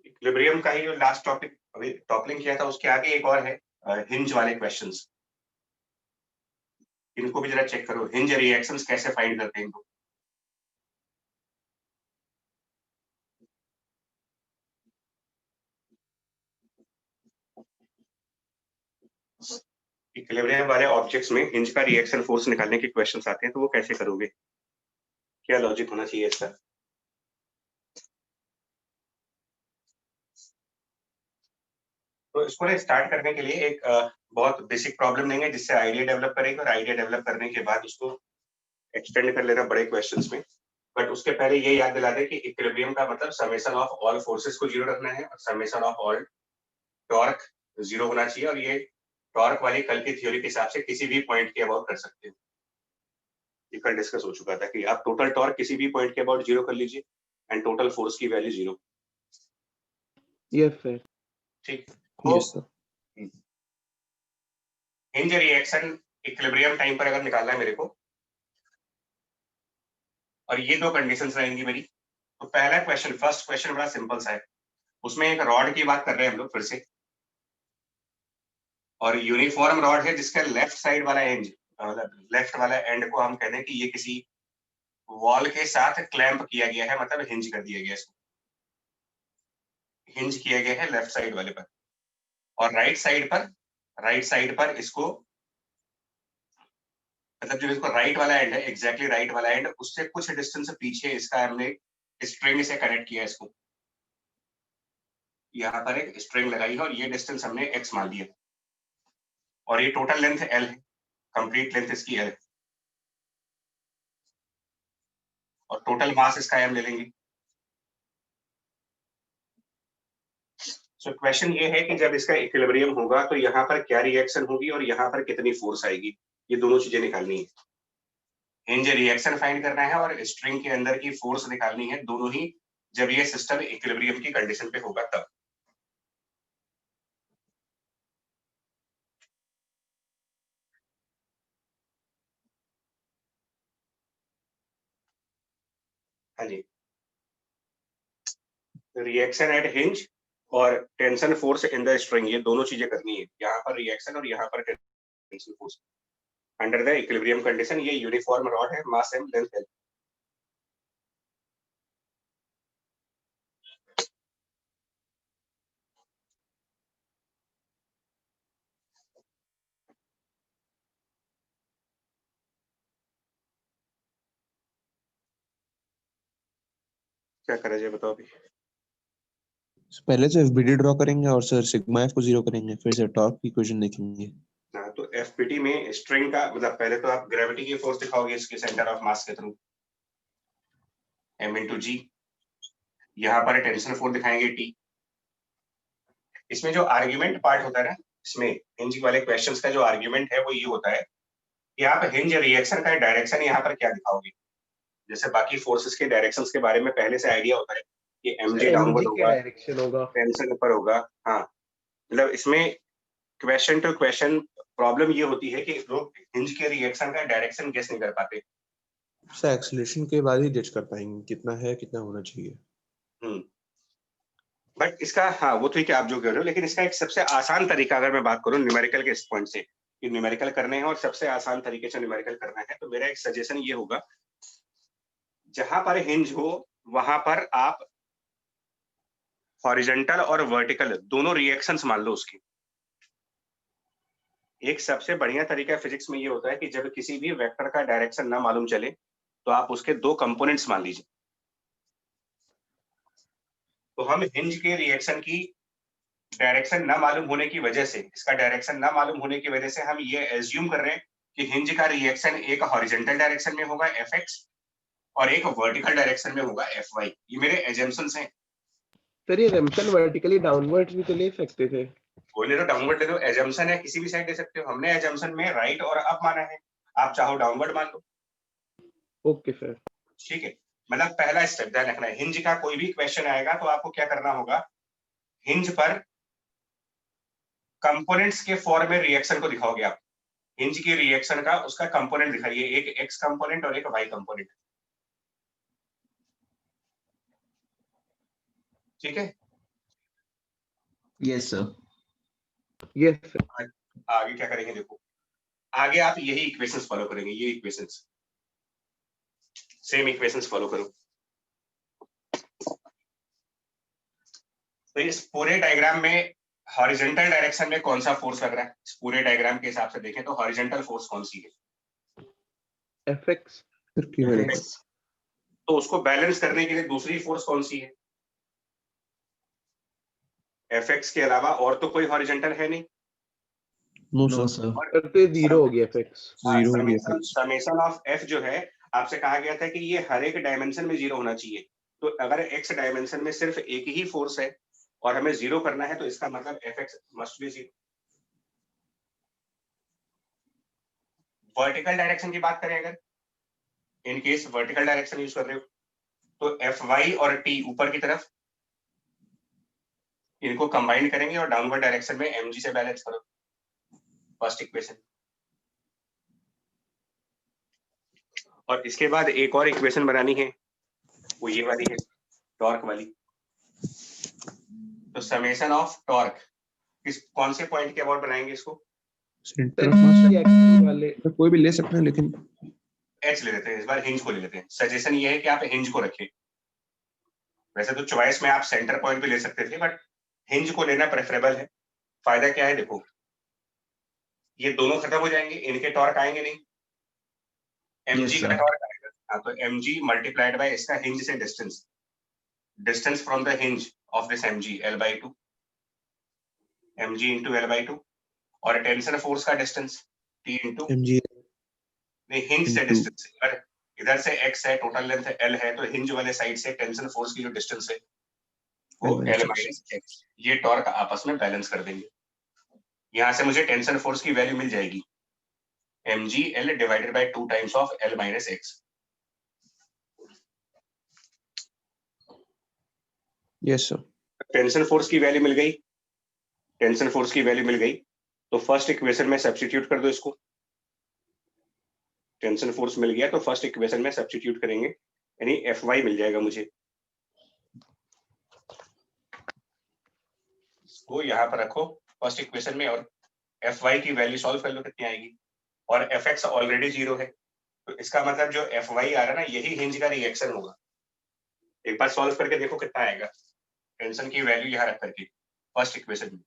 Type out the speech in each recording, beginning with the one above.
Equilibrium का ही जो last topic अभी टॉपलिंग किया था उसके आगे एक और है हिंज वाले क्वेश्चंस। इनको भी जरा चेक करो, हिंज रिएक्शंस कैसे फाइंड करते हैं इनको। इक्विलिब्रियम वाले ऑब्जेक्ट्स में हिंज का रिएक्शन फोर्स निकालने के क्वेश्चंस आते हैं, तो वो कैसे करोगे, क्या लॉजिक होना चाहिए इसका। तो इसको ना स्टार्ट करने के लिए एक बहुत बेसिक प्रॉब्लम देंगे जिससे आइडिया डेवलप करेंगे, और आइडिया डेवलप करने के बाद उसको एक्सटेंड कर लेना बड़े क्वेश्चंस में। बट उसके पहले ये याद दिला दें कि इक्विलिब्रियम का मतलब समेशन ऑफ ऑल फोर्सेस को जीरो रखना है, और summation of all torque zero होना चाहिए, और ये टॉर्क वाली कल की थ्योरी के हिसाब से किसी भी पॉइंट के अबाउट कर सकते हो। ये कल डिस्कस हो चुका था कि आप टोटल टॉर्क किसी भी पॉइंट के अबाउट जीरो कर लीजिए एंड टोटल फोर्स की वैल्यू जीरो। Yes sir. ठीक। Yes sir. Hinge reaction equilibrium time पर अगर निकालना है मेरे को, और ये दो कंडीशंस रहेंगी मेरी, तो पहला क्वेश्चन, फर्स्ट क्वेश्चन बड़ा सिंपल सा है। उसमें एक रॉड की बात कर रहे हैं हम लोग फिर से, और यूनिफॉर्म रॉड है जिसका लेफ्ट साइड वाला एंड, लेफ्ट वाला एंड को हम कहते हैं कि ये किसी वॉल के साथ क्लैंप किया गया है, मतलब हिंज कर दिया गया, इसको हिंज किया गया है लेफ्ट साइड वाले पर। और राइट साइड पर इसको, मतलब जो इसको राइट वाला एंड है, एग्जैक्टली राइट वाला एंड, उससे कुछ डिस्टेंस पीछे इसका हमने स्ट्रिंग से कनेक्ट किया इसको। यहाँ पर एक स्ट्रिंग लगाई है और ये डिस्टेंस हमने x मान लिया, और ये टोटल लेंथ l है, कंप्लीट लेंथ इसकी l है, और टोटल मास इसका m ले लेंगे। सो क्वेश्चन ये है कि जब इसका इक्विलिब्रियम होगा तो यहाँ पर क्या रिएक्शन होगी और यहाँ पर कितनी फोर्स आएगी, ये दोनों चीजें निकालनी है। हिंज रिएक्शन फाइंड करना है और स्ट्रिंग के अंदर की फोर्स निकालनी है, दोनों ही जब ये सिस्टम इक्विलिब्रियम की कंडीशन पे होगा तब। हाँ जी, रिएक्शन एट हिंज और tension force in the string, ये दोनों चीजें करनी है, यहाँ पर रिएक्शन और यहाँ पर tension force under the equilibrium condition. ये यूनिफॉर्म रॉड है, मास एम लेंथ एल। क्या करा जाए बताओ अभी। पहले तो एफबीडी ड्रॉ करेंगे और सर सिग्मा एफ को जीरो करेंगे, फिर से टॉर्क की इक्वेशन देखेंगे। हाँ, तो एफपीटी में स्ट्रिंग का मतलब पहले तो आप ग्रेविटी की फोर्स दिखाओगे इसके सेंटर ऑफ मास के थ्रू, m इंटू जी। यहाँ पर टेंशन फोर्स दिखाएंगे T। इसमें जो आर्ग्यूमेंट पार्ट होता है ना, इसमें हिंज वाले क्वेश्चंस का जो आर्ग्यूमेंट है वो ये होता है कि आप हिंज रिएक्शन का डायरेक्शन यहाँ पर क्या दिखाओगे। जैसे बाकी फोर्सेस के डायरेक्शंस के बारे में पहले से आइडिया होता है कि mg डाउनवर्ड होगा, डायरेक्शन होगा, टेंशन ऊपर होगा। हाँ, मतलब इसमें क्वेश्चन टू क्वेश्चन प्रॉब्लम ये होती है कि लोग हिंज के रिएक्शन का डायरेक्शन गेस नहीं कर पाते। सर एक्सेलरेशन के बाद ही जज कर पाएंगे कितना है, कितना होना चाहिए। बट इसका, हाँ वो ठीक है आप जो कह रहे हो, लेकिन इसका एक सबसे आसान तरीका अगर मैं बात करूं न्यूमेरिकल के इस पॉइंट से कि न्यूमेरिकल करने हैं और सबसे आसान तरीके से न्यूमेरिकल करना है, तो मेरा एक सजेशन ये होगा, जहां पर हिंज हो वहां पर आप हॉरिजॉन्टल और वर्टिकल दोनों रिएक्शंस मान लो उसकी। एक सबसे बढ़िया तरीका फिजिक्स में ये होता है कि जब किसी भी वेक्टर का डायरेक्शन ना मालूम चले तो आप उसके दो कंपोनेंट्स मान लीजिए। तो हम हिंज के रिएक्शन की डायरेक्शन ना मालूम होने की वजह से, इसका डायरेक्शन ना मालूम होने की वजह से हम ये एज्यूम कर रहे हैं कि हिंज का रिएक्शन एक हॉरिजॉन्टल डायरेक्शन में होगा Fx और एक वर्टिकल डायरेक्शन में होगा Fy। ये मेरे एजम्पशंस हैं। सर ये एजम्पशन वर्टिकली डाउनवर्ड्स भी तो ले सकते थे। कोई ले लो, डाउनवर्ड ले लो, एजम्पशन है किसी भी साइड ले सकते हो। हमने एजम्पशन में राइट और अप माना है, आप चाहो डाउनवर्ड मान लो। Okay sir. ठीक है, मतलब पहला स्टेप ध्यान रखना है, हिंज का कोई भी क्वेश्चन आएगा तो आपको क्या करना होगा, हिंज पर कंपोनेंट्स के फॉर्म में रिएक्शन को दिखाओगे आप। हिंज की रिएक्शन का उसका कंपोनेंट दिखाइए, एक एक्स कंपोनेंट और एक वाई कंपोनेंट। ठीक है, यस सर। यस आगे क्या करेंगे देखो, आगे आप यही इक्वेशंस फॉलो करेंगे, ये इक्वेशंस, सेम इक्वेशंस फॉलो करो। तो इस पूरे डायग्राम में हॉरिजॉन्टल डायरेक्शन में कौन सा फोर्स लग रहा है? इस पूरे डायग्राम के हिसाब से देखें तो हॉरिजॉन्टल फोर्स कौन सी है? एफएक्स। तो उसको बैलेंस करने के लिए दूसरी फोर्स कौन सी है? एफएक्स के अलावा और तो कोई हॉरिजॉन्टल है नहीं। No sir. करते जीरो हो गया एफएक्स। जीरो हो गया। समेशन ऑफ एफ जो है, आपसे कहा गया था कि ये हर एक डायमेंशन में जीरो होना चाहिए। तो अगर एक्स डायमेंशन में सिर्फ एक ही फोर्स है और हमें जीरो करना है, तो इसका मतलब FX must be zero. Vertical direction की बात करें, अगर in case vertical direction use कर रहे हो, तो एफ वाई और टी ऊपर की तरफ, इनको कंबाइन करेंगे और डाउनवर्ड डायरेक्शन में एम जी से बैलेंस करो, फर्स्ट इक्वेशन। और इसके बाद एक और इक्वेशन बनानी है, वो ये वाली है, टॉर्क वाली। तो समेशन ऑफ टॉर्क किस कौन से पॉइंट के अबाउट बनाएंगे इसको? सेंटर ऑफ मास वाले कोई भी ले सकते हैं, लेकिन एच ले लेते हैं, इस बार हिंज को ले लेते हैं। सजेशन ये है कि आप हिंज को रखें। वैसे तो चॉइस में आप सेंटर पॉइंट भी ले सकते थे, बट हिंज को लेना प्रेफरेबल है। फायदा क्या है देखो, ये दोनों खत्म हो जाएंगे, इनके टॉर्क आएंगे नहीं, mg का टॉर्क आएगा। हाँ, तो mg मल्टीप्लाइड बाय इसका हिंज से distance, distance from the hinge of this mg l/2, mg into l/2, और टेंशन फोर्स का डिस्टेंस t into mg नहीं, हिंज से डिस्टेंस। अगर इधर से x है, टोटल लेंथ l है, तो हिंज वाले साइड से टेंशन फोर्स की जो डिस्टेंस है वो l माइनस x। ये टॉर्क आपस में बैलेंस कर देंगे। यहाँ से मुझे टेंशन फोर्स की वैल्यू मिल जाएगी, mg l divided by 2 times of l minus x। Yes sir. Tension force की वैल्यू मिल गई, टेंशन फोर्स की वैल्यू मिल गई, तो फर्स्ट इक्वेशन में सब्स्टिट्यूट कर दो इसको। टेंशन फोर्स मिल गया तो फर्स्ट इक्वेशन में सब्स्टिट्यूट करेंगे, यानी एफ वाई मिल जाएगा मुझे। इसको यहाँ पर रखो फर्स्ट इक्वेशन में, और एफ वाई की वैल्यू सॉल्व कर लो कितनी आएगी। और एफ एक्स ऑलरेडी जीरो है, तो इसका मतलब जो एफ वाई आ रहा है ना, यही हिंज का रिएक्शन होगा। एक बार सॉल्व करके देखो कितना आएगा, टेंशन की वैल्यू यहाँ रख करके फर्स्ट इक्वेशन में।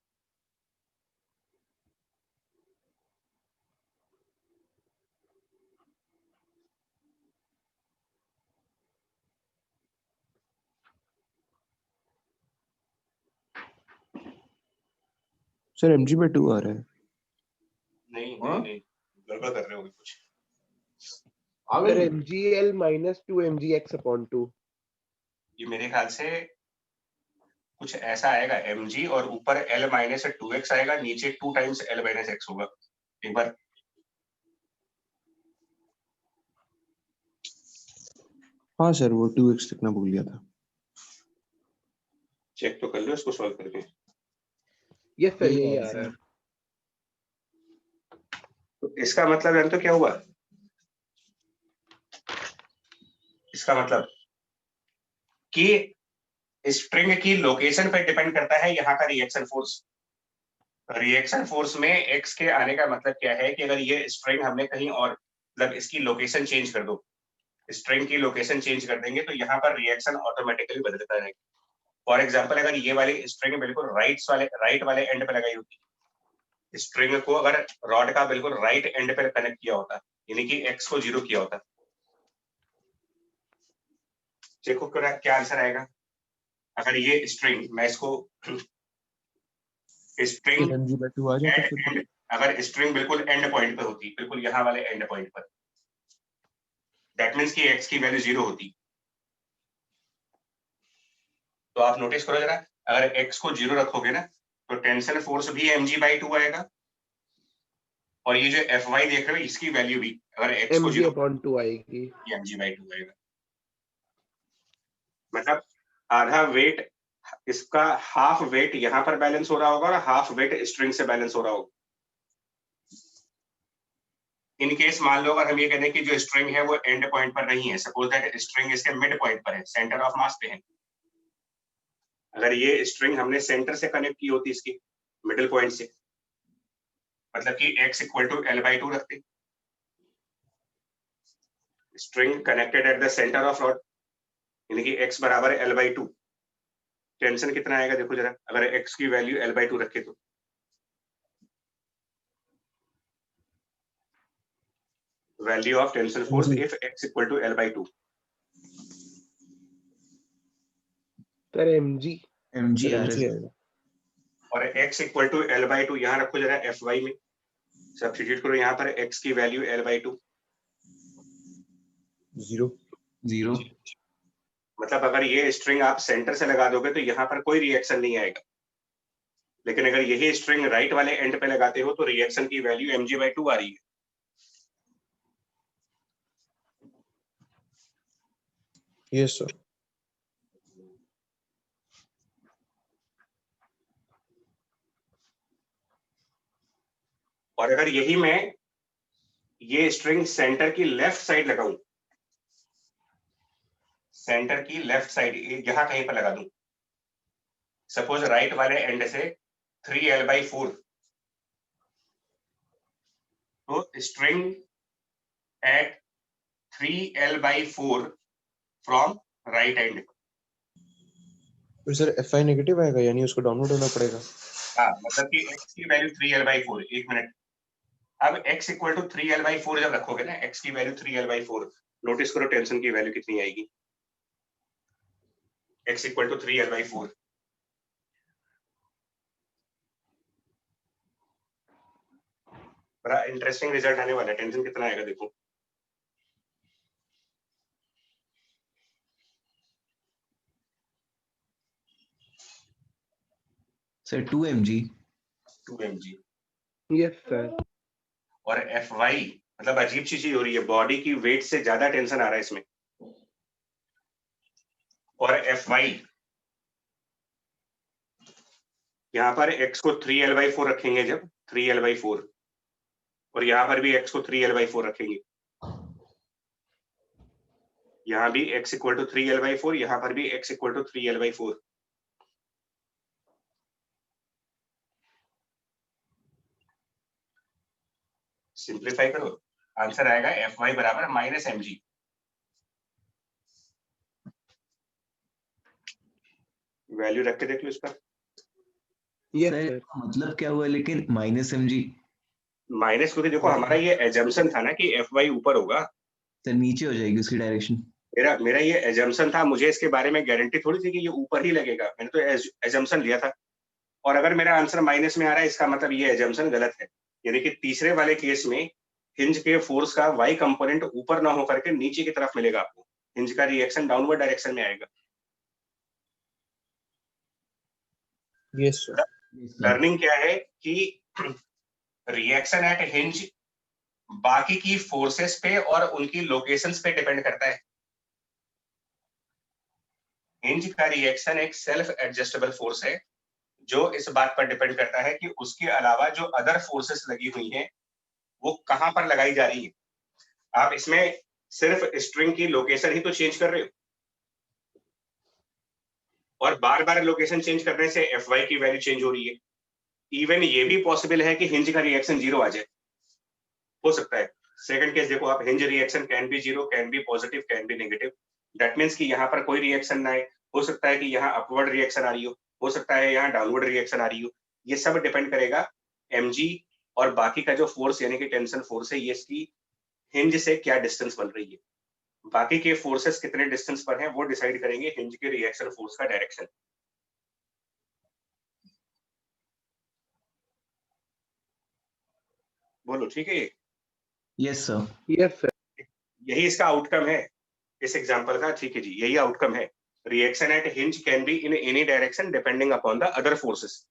सर mg/2 आ रहा है। नहीं नहीं नहीं, गड़बड़ कर रहे हो कुछ। अगर mgl minus 2 mgx/2, ये मेरे ख्याल से कुछ ऐसा आएगा, mg और ऊपर l माइनस 2x आएगा, नीचे 2 टाइम्स l माइनस x होगा। एक बार हाँ सर, वो 2x लिखना भूल गया था। चेक तो कर लो इसको सॉल्व करके। ये सर यही आ रहा है। तो इसका मतलब है तो क्या हुआ, इसका मतलब कि स्प्रिंग की लोकेशन पे डिपेंड करता है यहाँ का रिएक्शन फोर्स। रिएक्शन फोर्स में x के आने का मतलब क्या है कि अगर ये स्ट्रिंग हमने कहीं और, मतलब इसकी लोकेशन चेंज कर दो, स्ट्रिंग की लोकेशन चेंज कर देंगे, तो यहाँ पर रिएक्शन ऑटोमेटिकली बदलता रहेगा। फॉर एग्जांपल, अगर ये वाली स्ट्रिंग बिल्कुल राइट वाले एंड पे लगाई होती, स्ट्रिंग को अगर रॉड का बिल्कुल राइट एंड पे कनेक्ट किया होता, यानी कि x को जीरो किया होता, देखो क्या आंसर आएगा। अगर ये स्ट्रिंग, मैं इसको स्ट्रिंग mg/2 आ जाता फिर। अगर स्ट्रिंग बिल्कुल एंड पॉइंट पे होती, बिल्कुल यहाँ वाले एंड पॉइंट पर, दैट मींस कि x की वैल्यू जीरो होती। तो आप नोटिस करो जरा, अगर x को जीरो रखोगे ना, तो टेंशन फोर्स भी mg/2 आएगा, और ये जो Fy देख रहे हो इसकी वैल्यू भी, अगर x को जीरो mg/2 आएगी, ये mg/2 आएगा। मतलब आधा वेट, इसका हाफ वेट यहाँ पर बैलेंस हो रहा होगा और हाफ वेट स्ट्रिंग से बैलेंस हो रहा होगा। इन केस मान लो अगर हम ये कहते हैं कि जो स्ट्रिंग है वो एंड पॉइंट पर नहीं है, सपोज दैट स्ट्रिंग इसके मिड पॉइंट पर है, सेंटर ऑफ मास पे है, अगर ये स्ट्रिंग हमने सेंटर से कनेक्ट की होती इसकी मिडिल पॉइंट से, मतलब कि x इक्वल टू L/2 रखते, string connected at the centre of rod, यानी कि x बराबर L/2। टेंशन कितना आएगा देखो जरा, अगर x की वैल्यू L/2 रखे तो value of tension force if x equal to L/2। Sir mg mg आ mg रहा है। आएगा। और x इक्वल टू L/2 यहाँ रखो जरा, Fy में सब्स्टिट्यूट करो, यहाँ पर x की वैल्यू L/2 0 मतलब अगर ये स्ट्रिंग आप सेंटर से लगा दोगे तो यहाँ पर कोई रिएक्शन नहीं आएगा, लेकिन अगर यही स्ट्रिंग राइट वाले एंड पे लगाते हो तो रिएक्शन की वैल्यू mg/2 आ रही है। Yes sir. और अगर यही मैं ये स्ट्रिंग सेंटर की लेफ्ट साइड लगाऊं, सेंटर की लेफ्ट साइड यहां कहीं पर लगा दूं, सपोज राइट वाले एंड से 3L/4, तो string at 3L/4 from right end. फिर सर Fi नेगेटिव आएगा, यानी उसको डाउनलोड होना पड़ेगा। हाँ, मतलब कि x की वैल्यू 3L/4, एक मिनट, अब x इक्वल टू 3L/4 जब रखोगे ना, x की वैल्यू 3L/4, नोटिस करो टेंशन की वैल्यू कितनी आएगी, x इक्वल टू 3L/4। बड़ा इंटरेस्टिंग रिजल्ट आने वाला है, टेंशन कितना आएगा देखो। Sir 2 mg 2 mg। Yes sir. और Fy मतलब अजीब सी चीज हो रही है, बॉडी की वेट से ज्यादा टेंशन आ रहा है इसमें। और Fy यहाँ पर x को 3L/4 रखेंगे जब 3L/4, और यहाँ पर भी x को 3L/4 रखेंगे, यहाँ भी x इक्वल टू 3L/4, यहाँ पर भी x equal to 3L/4। Simplify करो, आंसर आएगा Fy बराबर -mg। वैल्यू रख के देख लो इसका। Yes sir sir. मतलब क्या हुआ लेकिन -mg? माइनस क्योंकि देखो हमारा ये एजम्पशन था ना कि Fy ऊपर होगा, सर नीचे हो जाएगी उसकी डायरेक्शन। मेरा ये एजम्पशन था, मुझे इसके बारे में गारंटी थोड़ी थी कि ये ऊपर ही लगेगा, मैंने तो एजम्पशन लिया था। और अगर मेरा आंसर माइनस में आ रहा है, इसका मतलब ये एजम्पशन गलत है, यानी कि तीसरे वाले केस में हिंज के फोर्स का y कंपोनेंट ऊपर ना होकर के नीचे की तरफ मिलेगा आपको, हिंज का रिएक्शन डाउनवर्ड डायरेक्शन में आएगा। Yes sir. लर्निंग क्या है कि रिएक्शन एट हिंज बाकी की फोर्सेस पे और उनकी लोकेशंस पे डिपेंड करता है। हिंज का रिएक्शन एक सेल्फ एडजस्टेबल फोर्स है, जो इस बात पर डिपेंड करता है कि उसके अलावा जो अदर फोर्सेस लगी हुई हैं वो कहां पर लगाई जा रही है। आप इसमें सिर्फ स्ट्रिंग की लोकेशन ही तो चेंज कर रहे हो, और बार बार लोकेशन चेंज करने से Fy की वैल्यू चेंज हो रही है। इवन ये भी पॉसिबल है कि हिंज का रिएक्शन 0 आ जाए, हो सकता है। सेकंड केस देखो आप, hinge reaction can be 0, can be positive, can be negative. That means कि यहाँ पर कोई रिएक्शन ना आए, हो सकता है कि यहाँ अपवर्ड रिएक्शन आ रही हो सकता है यहाँ डाउनवर्ड रिएक्शन आ रही हो। ये सब डिपेंड करेगा mg और बाकी का जो फोर्स यानी कि टेंशन फोर्स है, ये इसकी हिंज से क्या डिस्टेंस बन रही है। बाकी के फोर्सेस कितने डिस्टेंस पर हैं वो डिसाइड करेंगे हिंज के रिएक्शन फोर्स का डायरेक्शन। बोलो ठीक है ये? Yes sir. Yes sir. यही इसका आउटकम है इस एग्जांपल का, ठीक है जी, यही आउटकम है। Reaction at hinge can be in any direction depending upon the other forces.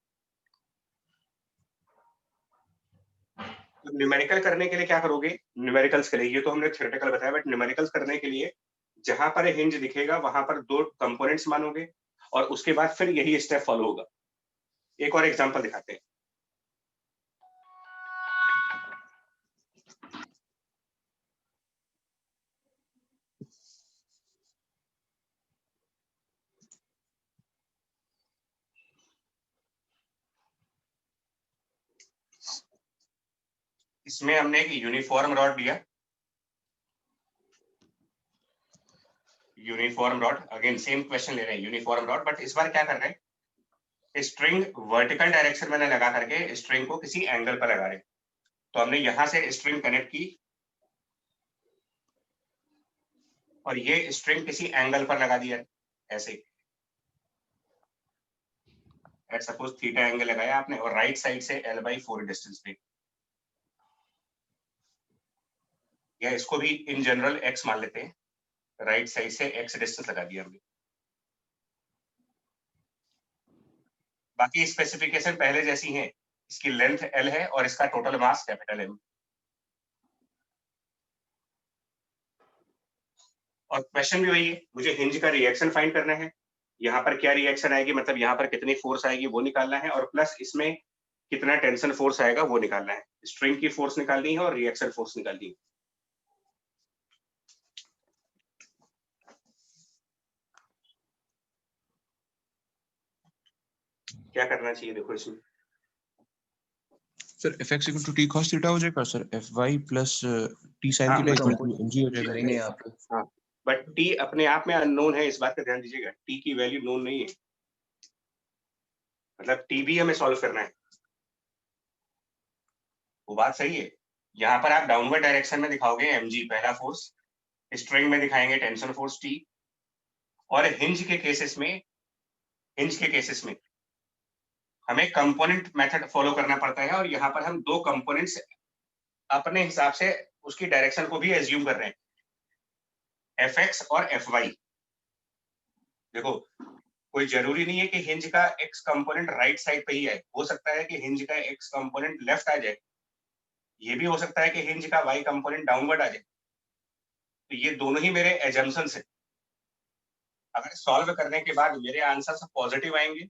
तो न्यूमेरिकल करने के लिए क्या करोगे, न्यूमेरिकल्स के लिए, ये तो हमने थ्योरेटिकल बताया, बट न्यूमेरिकल्स करने के लिए जहां पर हिंज दिखेगा वहां पर 2 कंपोनेंट्स मानोगे और उसके बाद फिर यही स्टेप फॉलो होगा। एक और एग्जांपल दिखाते हैं। इसमें हमने एक यूनिफॉर्म रॉड लिया, uniform rod, again same question ले रहे हैं, यूनिफॉर्म रॉड, बट इस बार क्या कर रहे हैं, स्ट्रिंग वर्टिकल डायरेक्शन में लगा करके स्ट्रिंग को किसी एंगल पर लगा रहे हैं। तो हमने यहां से स्ट्रिंग कनेक्ट की और ये स्ट्रिंग किसी एंगल पर लगा दिया ऐसे, एट सपोज थीटा एंगल लगाया आपने और राइट साइड से L/4 डिस्टेंस पे, या इसको भी इन जनरल x मान लेते हैं, राइट साइड से x डिस्टेंस लगा दिया हमने। बाकी स्पेसिफिकेशन पहले जैसी हैं, इसकी लेंथ L है और इसका टोटल मास कैपिटल M। और क्वेश्चन भी वही है, मुझे हिंज का रिएक्शन फाइंड करना है, यहाँ पर क्या रिएक्शन आएगी, मतलब यहाँ पर कितनी फोर्स आएगी वो निकालना है, और प्लस इसमें कितना टेंशन फोर्स आएगा वो निकालना है। स्ट्रिंग की फोर्स निकालनी है और रिएक्शन फोर्स निकालनी है। क्या करना चाहिए देखो इसमें, sir fx equal to t cos theta हो जाएगा sir, fy plus t sin हाँ, theta equal to composite mg हो जाएगा। करेंगे यहाँ पे। हाँ, बट t अपने आप में अननोन है, इस बात का ध्यान दीजिएगा, t की वैल्यू नोन नहीं है, मतलब t भी हमें सॉल्व करना है, वो बात सही है। यहाँ पर आप डाउनवर्ड डायरेक्शन में दिखाओगे mg पहला फोर्स, स्ट्रिंग में दिखाएंगे टेंशन फोर्स t, और हिंज के केसेस में हमें कंपोनेंट मेथड फॉलो करना पड़ता है, और यहाँ पर हम दो कंपोनेंट्स अपने हिसाब से उसकी डायरेक्शन को भी एज्यूम कर रहे हैं, fx और fy। देखो कोई जरूरी नहीं है कि हिंज का x कंपोनेंट राइट साइड पे ही है, हो सकता है कि हिंज का x कंपोनेंट लेफ्ट आ जाए, ये भी हो सकता है कि हिंज का y कंपोनेंट डाउनवर्ड आ जाए। तो ये दोनों ही मेरे एजम्पशंस हैं। अगर सॉल्व करने के बाद मेरे आंसर पॉजिटिव आएंगे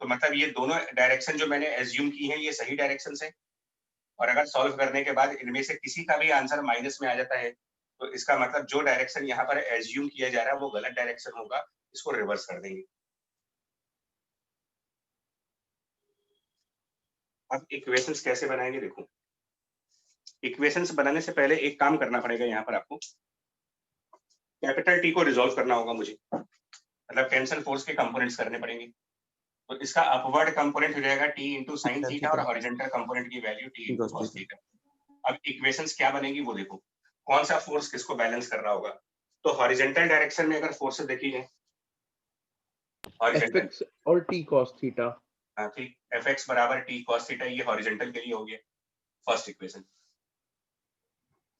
तो मतलब ये दोनों डायरेक्शन जो मैंने एज्यूम की है ये सही डायरेक्शन है, और अगर सॉल्व करने के बाद इनमें से किसी का भी आंसर माइनस में आ जाता है तो इसका मतलब जो डायरेक्शन यहाँ पर एज्यूम किया जा रहा है वो गलत डायरेक्शन होगा, इसको रिवर्स कर देंगे। अब इक्वेशंस कैसे बनाएंगे देखो, इक्वेशंस बनाने से पहले एक काम करना पड़ेगा, यहाँ पर आपको कैपिटल टी को रिजोल्व करना होगा मुझे, मतलब टेंशन फोर्स के कंपोनेंट्स करने पड़ेंगे। तो इसका अपवर्ड कंपोनेंट हो जाएगा t इंटू साइन थीटा और हॉरिजॉन्टल कंपोनेंट की value t into cos theta. अब इक्वेशंस क्या बनेगी वो देखो, कौन सा फोर्स किसको बैलेंस कर रहा होगा। तो हॉरिजॉन्टल डायरेक्शन में अगर फोर्सेस देखी जाए, हॉरिजॉन्टल fx और t cos थीटा, हाँ ठीक, fx बराबर t cos थीटा, ये हॉरिजॉन्टल के लिए हो गया फर्स्ट इक्वेशन।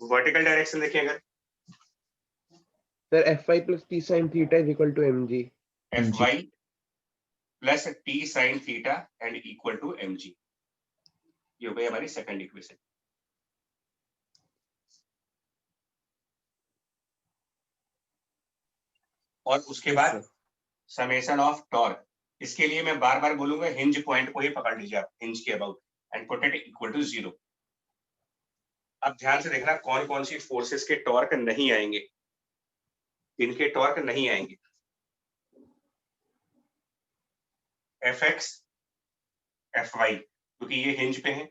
वर्टिकल डायरेक्शन देखिए, अगर sir fy plus t sin theta is equal to mg, fy plus t sin theta and equal to mg, ये हो गई हमारी सेकंड इक्वेशन। और उसके बाद समेशन ऑफ टॉर्क, इसके लिए मैं बार बार बोलूंगा हिंज पॉइंट को ही पकड़ लीजिए आप, हिंज के about, and put it equal to 0। अब ध्यान से देखना कौन कौन सी फोर्सेस के टॉर्क नहीं आएंगे, इनके टॉर्क नहीं आएंगे, fx fy, क्योंकि ये हिंज पे है,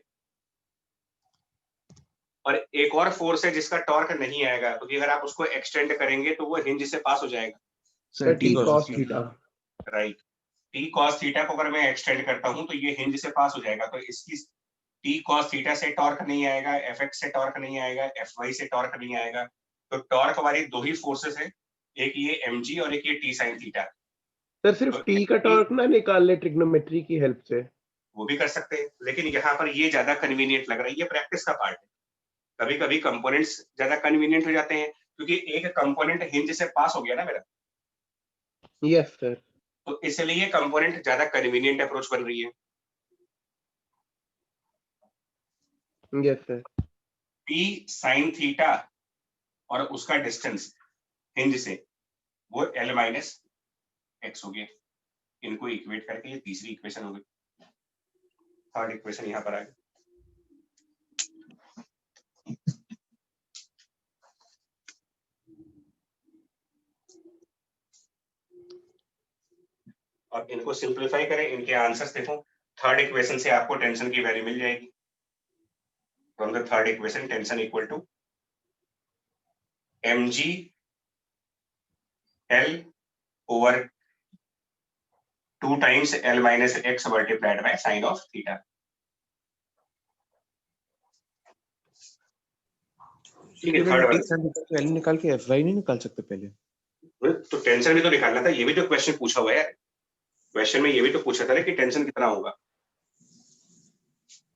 और एक और फोर्स है जिसका टॉर्क नहीं आएगा, क्योंकि अगर आप उसको एक्सटेंड करेंगे तो वो हिंज से पास हो जाएगा, sir t cos theta, right. t cos theta को अगर मैं एक्सटेंड करता हूं तो ये हिंज से पास हो जाएगा, तो इसकी t cos थीटा से टॉर्क नहीं आएगा, fx से टॉर्क नहीं आएगा, fy से टॉर्क नहीं आएगा। तो टॉर्क वाली दो ही फोर्सेस है, एक ये mg और एक ये t sin थीटा। सर सिर्फ तो t का टॉर्क ना निकाल ले ट्रिग्नोमेट्री की हेल्प से, वो भी कर सकते हैं, लेकिन यहाँ पर ये ज्यादा कन्वीनियंट लग रहा है, ये प्रैक्टिस का पार्ट है। कभी कभी कंपोनेंट्स ज्यादा कन्वीनियंट हो जाते हैं, क्योंकि एक कंपोनेंट हिंज से पास हो गया ना मेरा, यस सर, तो इसलिए ये कंपोनेंट ज्यादा कन्वीनियंट अप्रोच बन रही है। Yes sir, t sin theta और उसका डिस्टेंस हिंज से वो L माइनस एक्स हो गया, इनको इक्वेट करके ये तीसरी इक्वेशन हो गई, थर्ड इक्वेशन यहाँ पर आ गई। और इनको सिंप्लीफाई करें, इनके आंसर्स देखो, थर्ड इक्वेशन से आपको टेंशन की वैल्यू मिल जाएगी। From the third equation tension equal to mg L over 2 times L minus x multiplied by sin of theta. ठीक है, थर्ड वाला एल निकाल के एफ वाई नहीं निकाल सकते पहले? तो टेंशन भी तो निकालना था, ये भी तो क्वेश्चन पूछा हुआ है। क्वेश्चन में ये भी तो पूछा था ना कि टेंशन कितना होगा,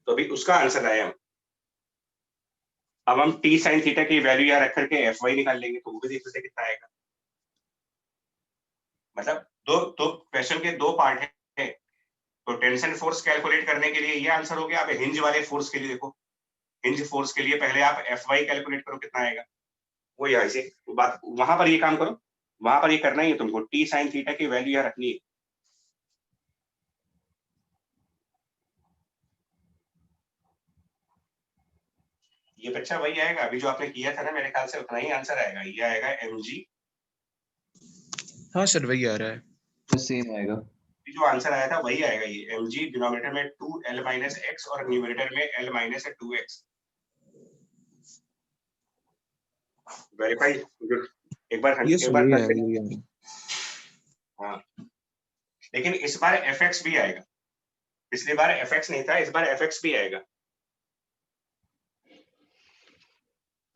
तो अभी उसका आंसर आया हम। अब हम टी साइन थीटा की वैल्यू यहाँ रख करके एफ वाई निकाल लेंगे, तो वो भी देख सकते कितना आएगा। मतलब दो क्वेश्चन के दो पार्ट है, तो टेंशन फोर्स कैलकुलेट करने के लिए ये आंसर हो गया। अब हिंज वाले फोर्स के लिए देखो, हिंज फोर्स के लिए पहले आप एफ वाई कैलकुलेट करो कितना आएगा, वो यहाँ से बात वहां पर ये काम करो, वहां पर ये करना ही है तुमको, टी साइन थीटा की वैल्यू यहाँ रखनी है। ये बच्चा वही आएगा अभी जो आपने किया था ना, मेरे ख्याल से उतना ही आंसर आएगा। ये आएगा mg, हाँ सर वही आ रहा है, तो सेम आएगा। जो आंसर आया था वही आएगा। ये mg डिनोमिनेटर में 2l माइनस एक्स और न्यूमरेटर में l माइनस 2x। वेरीफाई एक बार ये एक सर बार यही है, यही है। हाँ, लेकिन इस बार fx भी आएगा। पिछली बार fx नहीं था, इस बार fx भी आएगा,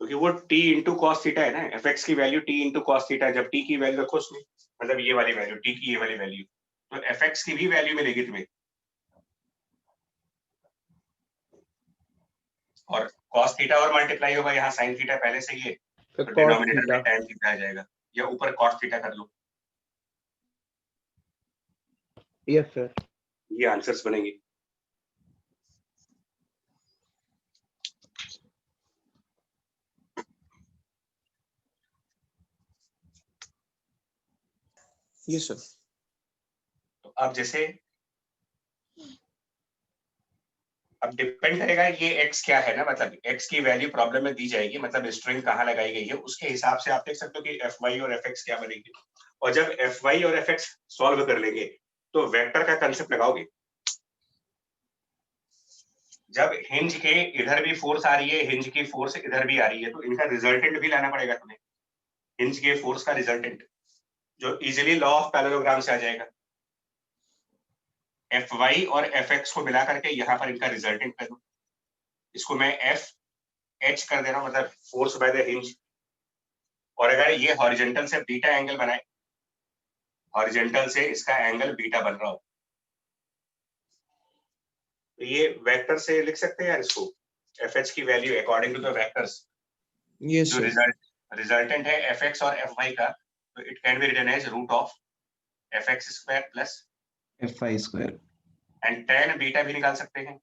क्योंकि वो t इंटू कॉस थीटा है ना। fx की value t into cos theta, जब t की वैल्यू रखो उसमें, मतलब ये वाली वैल्यू, t की ये वाली वैल्यू, तो fx की भी वैल्यू मिलेगी तुम्हें। और cos थीटा और मल्टीप्लाई होगा, यहाँ sin थीटा पहले से ही है, तो तो cos डिनोमिनेटर में थीटा। tan थीटा आ जाएगा, या ऊपर cos थीटा कर लो। Yes sir. ये आंसर्स बनेंगे। ये सर तो अब जैसे अब डिपेंड करेगा ये x क्या है ना, मतलब x की वैल्यू प्रॉब्लम में दी जाएगी, मतलब स्ट्रिंग कहाँ लगाई गई है, उसके हिसाब से आप देख सकते हो कि fy और fx क्या बनेगी। और जब fy और fx सॉल्व कर लेंगे तो वेक्टर का कंसेप्ट लगाओगे। जब हिंज के इधर भी फोर्स आ रही है, हिंज की फोर्स इधर भी आ रही है, तो इनका रिजल्टेंट भी लाना पड़ेगा तुम्हें, हिंज के फोर्स का रिजल्टेंट, जो इजिली लॉ ऑफ पैरेललोग्राम से आ जाएगा। fy और fx को मिला करके यहाँ पर इनका रिजल्टेंट कर दो, इसको मैं fh कर दे रहा हूँ, मतलब फोर्स बाय द हिंज। और अगर ये हॉरिजॉन्टल से बीटा एंगल बनाए, हॉरिजॉन्टल से इसका एंगल बीटा बन रहा हो, तो ये वेक्टर से लिख सकते हैं यार इसको, fh की value according to the vectors. ये जो सर रिजल्टेंट है fx और fy का, तो it can be written as root of fx square plus fy square and tan beta भी निकाल सकते हैं,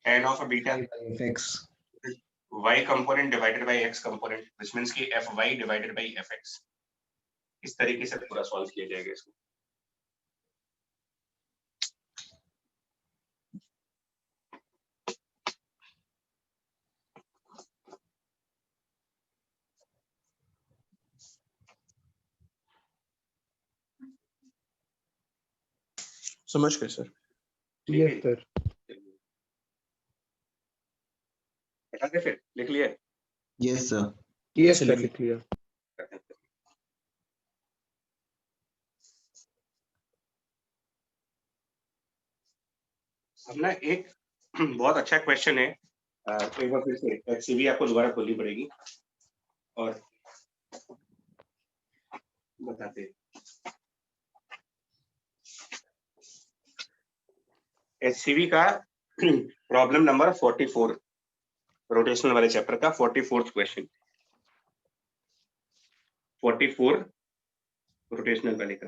tan of beta fx। y component divided by x component, which means कि fy divided by fx। इस तरीके से पूरा solve किया जाएगा इसको। समझ गए सर। Yes sir. बता दे फिर, लिख लिया? Yes sir. यस सर, लिख लिया। अब ना एक बहुत अच्छा क्वेश्चन है, तो एक बार फिर से एचसीवी आपको दोबारा खोलनी पड़ेगी और बताते हैं। एचसीवी का प्रॉब्लम नंबर 44, रोटेशनल वाले चैप्टर का 44th क्वेश्चन, 44 रोटेशनल वाले का।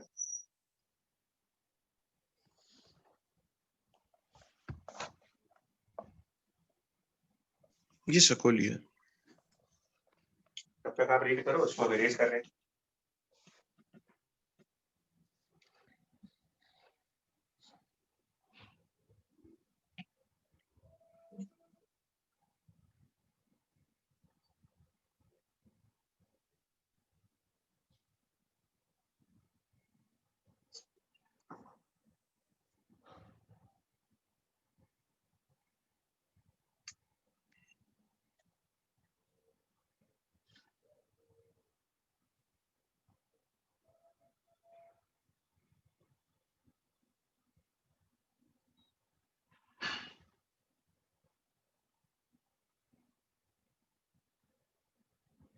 ये सर खोलिए। तब तक आप रीड करो, उसको अरेंज कर रहे हैं।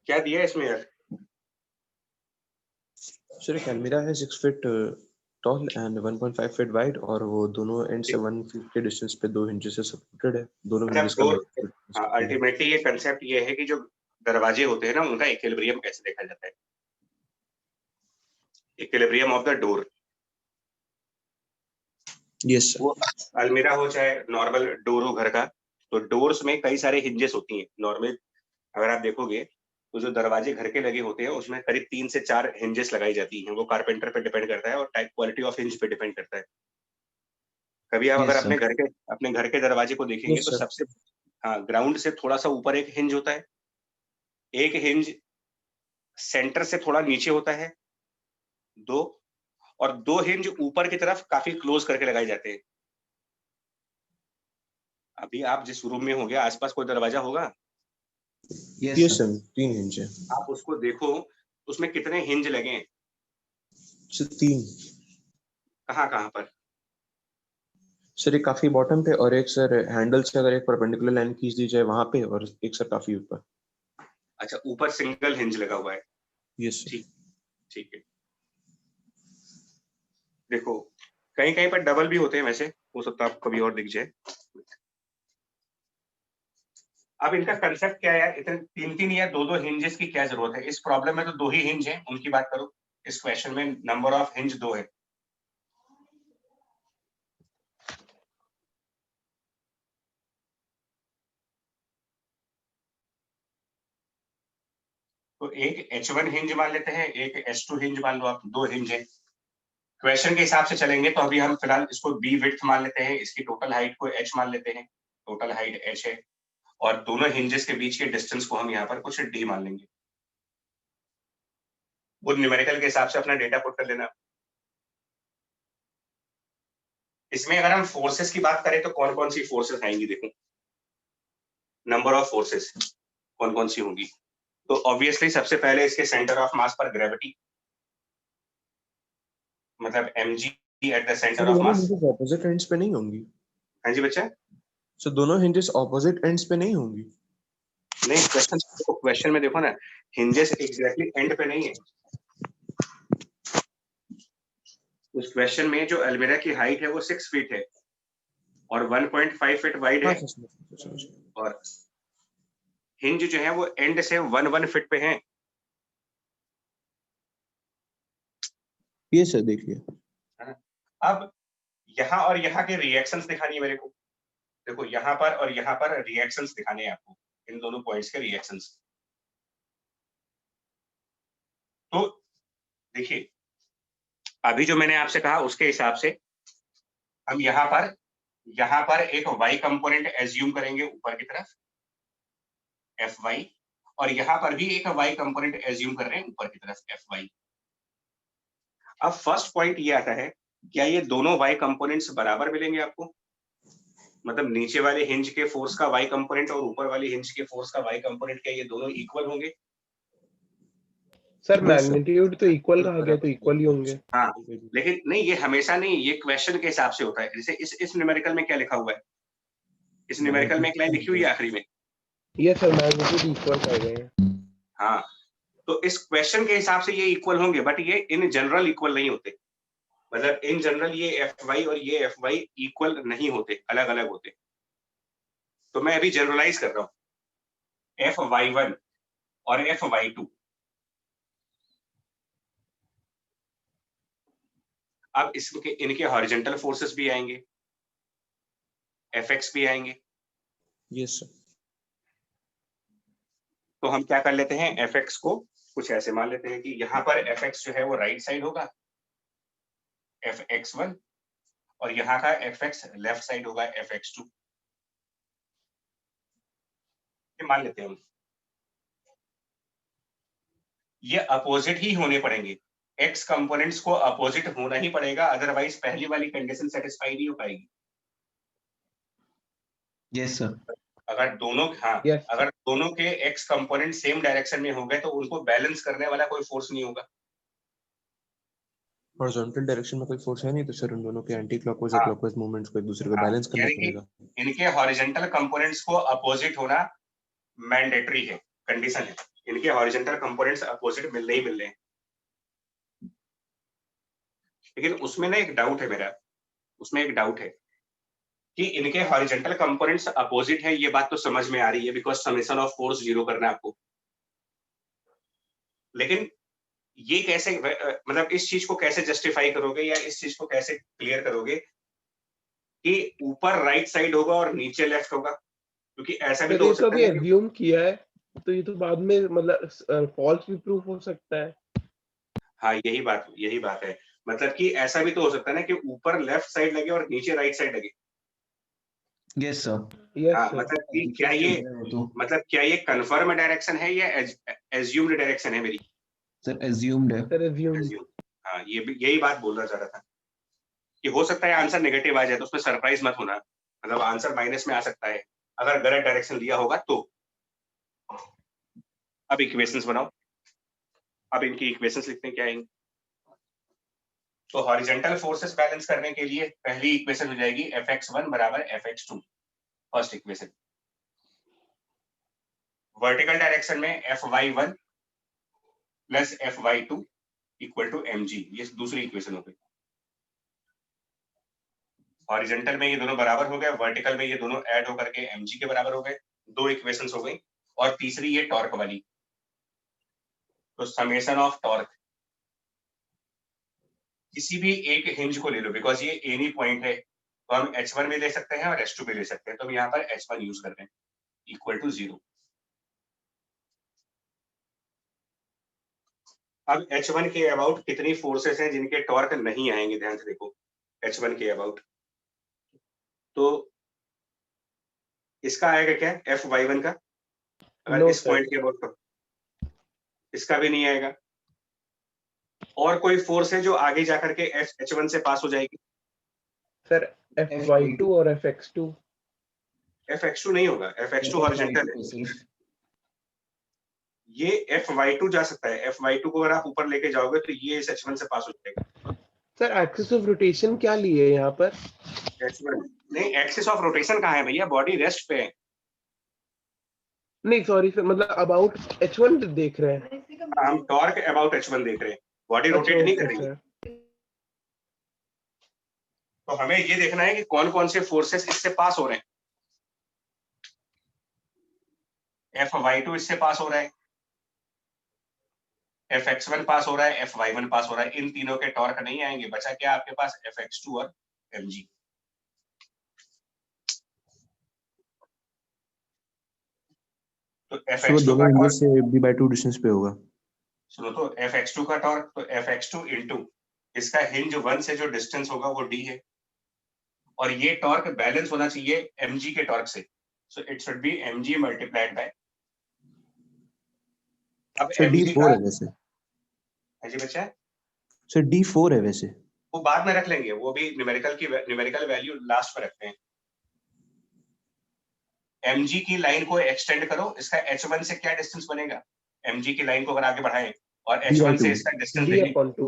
क्या दिया है इसमें यार? सर एक अलमीरा है 6 feet tall and 1.5 feet wide और वो दोनों एंड से 1 फीट के डिस्टेंस पे 2 हिंजेस से सपोर्टेड है। दोनों मतलब हिंजेस का डोर, length हाँ, अल्टीमेटली ये कंसेप्ट ये है कि जो दरवाजे होते हैं ना उनका इक्विलिब्रियम कैसे देखा जाता है, equilibrium of the door. Yes sir. वो अलमीरा हो चाहे नॉर्मल डोर हो घर का, तो डोर्स में कई सारे हिंजेस होती हैं। नॉर्मल अगर आप देखोगे तो जो दरवाजे घर के लगे होते हैं उसमें करीब 3 से 4 हिंजेस लगाई जाती हैं। वो कारपेंटर पे डिपेंड करता है और टाइप क्वालिटी ऑफ हिंज पे डिपेंड करता है। कभी आप अगर Yes, sir. अपने घर के दरवाजे को देखेंगे Yes, तो sir. सबसे, हाँ, ग्राउंड से थोड़ा सा ऊपर एक हिंज होता है, एक हिंज सेंटर से थोड़ा नीचे होता है, 2, और 2 हिंज ऊपर की तरफ काफी क्लोज करके लगाए जाते हैं। अभी आप जिस रूम में होंगे आसपास कोई दरवाजा होगा, Yes, Yes sir. Sir 3 hinge है। आप उसको देखो उसमें कितने हिंज लगे हैं, सर 3। कहाँ पर? सर एक काफी बॉटम पे और एक सर हैंडल से अगर एक परपेंडिकुलर लाइन खींच दी जाए वहां पे, और एक सर काफी ऊपर। अच्छा, ऊपर सिंगल हिंज लगा हुआ है। Yes sir. ठीक ठीक है। देखो कहीं कहीं पर डबल भी होते हैं, वैसे हो सकता है आपको कभी और दिख जाए। अब इनका कंसेप्ट क्या है यार, इतने 3 या 2 हिंजेस की क्या जरूरत है? इस प्रॉब्लम में तो 2 ही हिंज हैं, उनकी बात करो। इस क्वेश्चन में नंबर ऑफ हिंज 2 है। तो एक H1 हिंज मान लेते हैं, एक H2 हिंज मान लो आप, 2 हिंज है। क्वेश्चन के हिसाब से चलेंगे तो अभी हम फिलहाल इसको बी विड्थ मान लेते हैं, इसकी टोटल हाइट को h मान लेते हैं, टोटल हाइट h है, और दोनों हिंजेस के बीच के डिस्टेंस को हम यहाँ पर कुछ d मान लेंगे। वो न्यूमेरिकल के हिसाब से अपना डेटा पुट कर लेना। इसमें अगर हम फोर्सेस की बात करें तो कौन कौन सी फोर्सेस आएंगी, देखो नंबर ऑफ फोर्सेस कौन कौन सी होंगी। तो ऑब्वियसली सबसे पहले इसके सेंटर ऑफ मास पर ग्रेविटी, मतलब mg at the centre sir of दोनों मास। हिंजेस ऑपोजिट एंड्स पे नहीं होंगी? हाँ जी बच्चा। सर दोनों हिंजेस ऑपोजिट एंड्स पे नहीं होंगी? नहीं, क्वेश्चन में देखो ना, हिंजेस एग्जैक्टली एंड पे नहीं है। उस क्वेश्चन में जो अलमीरा की हाइट है वो 6 फीट है और 1.5 फीट वाइड हाँ है, समझ गया। और हिंज जो है वो एंड से 1 फीट पे है। ये सर देखिए। अब यहाँ और यहाँ के रिएक्शंस दिखानी है मेरे को। देखो यहाँ पर और यहाँ पर रिएक्शंस दिखाने हैं आपको, इन दोनों पॉइंट्स के रिएक्शंस। तो देखिए अभी जो मैंने आपसे कहा उसके हिसाब से हम यहाँ पर एक y कंपोनेंट एज्यूम करेंगे ऊपर की तरफ Fy, और यहाँ पर भी एक y कंपोनेंट एज्यूम कर रहे हैं ऊपर की तरफ Fy। अब फर्स्ट पॉइंट ये आता है, क्या ये दोनों y कंपोनेंट्स बराबर मिलेंगे आपको? मतलब नीचे वाले हिंज के फोर्स का y कंपोनेंट और ऊपर वाले हिंज के फोर्स का y कंपोनेंट, क्या ये दोनों इक्वल होंगे? Sir Yes, sir. मैग्नीट्यूड तो इक्वल कहा गया, तो इक्वल ही होंगे। हाँ, लेकिन नहीं, ये हमेशा नहीं, ये क्वेश्चन के हिसाब से होता है। जैसे इस न्यूमेरिकल में क्या लिखा हुआ है, इस न्यूमेरिकल में एक लाइन लिखी हुई है आखिरी में। ये सर मैग्नीट्यूड इक्वल कर गए हैं। हाँ, तो इस क्वेश्चन के हिसाब से ये इक्वल होंगे, बट ये इन जनरल इक्वल नहीं होते। मतलब इन जनरल ये Fy और ये Fy इक्वल नहीं होते, अलग अलग होते। तो मैं अभी जनरलाइज कर रहा हूँ, Fy1 और Fy2। अब इनके हॉरिजॉन्टल फोर्सेस भी आएंगे, Fx भी आएंगे। Yes sir. तो हम क्या कर लेते हैं, Fx को कुछ ऐसे मान लेते हैं कि यहाँ पर Fx जो है वो राइट साइड होगा, Fx1, और यहाँ का Fx लेफ्ट साइड होगा, Fx2। ये मान लेते हैं हम। ये अपोजिट ही होने पड़ेंगे, x कंपोनेंट्स को अपोजिट होना ही पड़ेगा, अदरवाइज पहली वाली कंडीशन सेटिस्फाई नहीं हो पाएगी। Yes, sir. अगर दोनों, हाँ, Yes. अगर दोनों के x कंपोनेंट सेम डायरेक्शन में हो गए तो उनको बैलेंस करने वाला कोई फोर्स नहीं होगा। हॉरिजॉन्टल डायरेक्शन में कोई फोर्स है नहीं, तो सर उन दोनों के एंटी क्लॉकवाइज और हाँ, क्लॉकवाइज मूवमेंट्स को एक दूसरे को हाँ, बैलेंस करना यानी कि पड़ेगा। इनके हॉरिजॉन्टल कंपोनेंट्स को अपोजिट होना मैंडेटरी है, कंडीशन है। इनके हॉरिजॉन्टल कंपोनेंट्स अपोजिट मिल रहे हैं। लेकिन उसमें ना एक डाउट है मेरा, उसमें एक डाउट है कि इनके हॉरिजॉन्टल कंपोनेंट्स अपोजिट है, ये बात तो समझ में आ रही है बिकॉज समेशन ऑफ फोर्स 0 करना है आपको। लेकिन ये कैसे मतलब इस चीज को कैसे जस्टिफाई करोगे या इस चीज को कैसे क्लियर करोगे कि ऊपर राइट साइड होगा और नीचे लेफ्ट होगा? क्योंकि ऐसा भी सर तो हो ये तो सकता अभी है कि एज्यूम किया है, तो ये तो बाद में मतलब फॉल्स भी प्रूफ हो सकता है। हाँ यही बात है, मतलब कि ऐसा भी तो हो सकता है ना कि ऊपर लेफ्ट साइड लगे और नीचे राइट साइड लगे। Yes sir. यस हाँ, सर। मतलब क्या ये कंफर्म डायरेक्शन है या एज्यूम्ड डायरेक्शन है मेरी? सर एज्यूम्ड है। Sir assume. Assume। हाँ ये भी यही बात बोलना चाह रहा था कि हो सकता है आंसर नेगेटिव आ जाए, तो उसमें सरप्राइज मत होना, मतलब आंसर माइनस में आ सकता है अगर गलत डायरेक्शन लिया होगा तो। अब इक्वेशंस बनाओ, अब इनकी इक्वेशंस लिखते हैं क्या आएंगी। तो हॉरिजॉन्टल फोर्सेस बैलेंस करने के लिए पहली इक्वेशन हो जाएगी Fx1 बराबर Fx2, first equation. Vertical direction में Fy1 plus Fy2 equal to mg, ये दूसरी इक्वेशन हो गई। हॉरिजॉन्टल में ये दोनों बराबर हो गए, वर्टिकल में ये दोनों ऐड होकर के mg के बराबर हो गए, दो इक्वेशंस हो गई। और तीसरी ये टॉर्क वाली, तो समेशन ऑफ टॉर्क, किसी भी एक हिंज को ले लो बिकॉज ये एनी पॉइंट है, तो हम h1 भी ले सकते हैं और h2 भी ले सकते हैं, तो हम यहाँ पर h1 यूज कर रहे हैं इक्वल टू 0। अब h1 के अबाउट कितनी फोर्सेस हैं जिनके टॉर्क नहीं आएंगे, ध्यान से देखो h1 के अबाउट। तो इसका आएगा क्या Fy1 का, अगर No, इस sir. पॉइंट के अबाउट तो इसका भी नहीं आएगा। और कोई फोर्स है जो आगे जाकर के H1 से पास हो जाएगी? सर Fy2 और Fx2। Fx2 नहीं होगा, Fx2 हॉरिजॉन्टल है, ये Fy2 जा सकता है। Fy2 को अगर आप ऊपर लेके जाओगे तो ये इस H1 से पास हो जाएगा। सर एक्सिस ऑफ रोटेशन क्या लिए है यहाँ पर? H1 नहीं, एक्सिस ऑफ रोटेशन कहाँ है भैया, बॉडी रेस्ट पे है। नहीं सॉरी सर, मतलब अबाउट H1 देख रहे हैं। हम टॉर्क अबाउट H1 देख रहे हैं, बॉडी रोटेट नहीं कर रही है। तो हमें ये देखना है कि कौन कौन से फोर्सेस इससे पास हो रहे हैं। Fy2 इससे पास हो रहा है, Fx1 पास हो रहा है, Fy1 पास हो रहा है, इन तीनों के टॉर्क नहीं आएंगे, बचा क्या आपके पास Fx2 और mg। तो Fx2 दोनों का हिंजेस टॉर्क, से b/2 डिस्टेंस पे होगा। सुनो तो Fx2 का टॉर्क, तो Fx2 इंटू इसका हिंज 1 से जो डिस्टेंस होगा वो d है, और ये टॉर्क बैलेंस होना चाहिए mg के टॉर्क से, so it should be mg multiplied by. अब सर mg d4 का, है वैसे। हाँ जी बच्चा, सर d4 है वैसे। वो बाद में रख लेंगे, वो भी न्यूमेरिकल वैल्यू लास्ट में रखते हैं। mg की लाइन को एक्सटेंड करो, इसका h1 से क्या डिस्टेंस बनेगा, mg की लाइन को अगर आगे बढ़ाएं और h1 से इसका distance D/2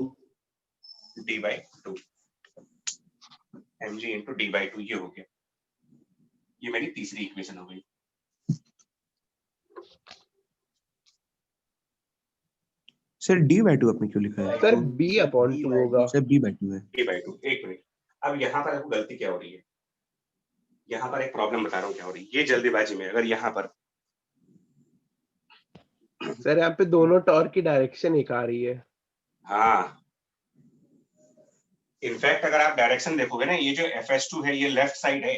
d/2, mg into d/2, ये हो गया। ये मेरी तीसरी इक्वेशन हो गई। सर d/2 आपने क्यों लिखा है? सर B/2 होगा। सर b/2 है। d/2, एक मिनट, अब यहाँ पर आपको गलती क्या हो रही है, यहाँ पर एक प्रॉब्लम बता रहा हूँ क्या हो रही है। ये जल्दीबाजी में अगर यहाँ पर, सर यहाँ पे दोनों टॉर्क की डायरेक्शन एक आ रही है। हाँ इनफैक्ट अगर आप डायरेक्शन देखोगे ना, ये जो Fs2 है ये लेफ्ट साइड है,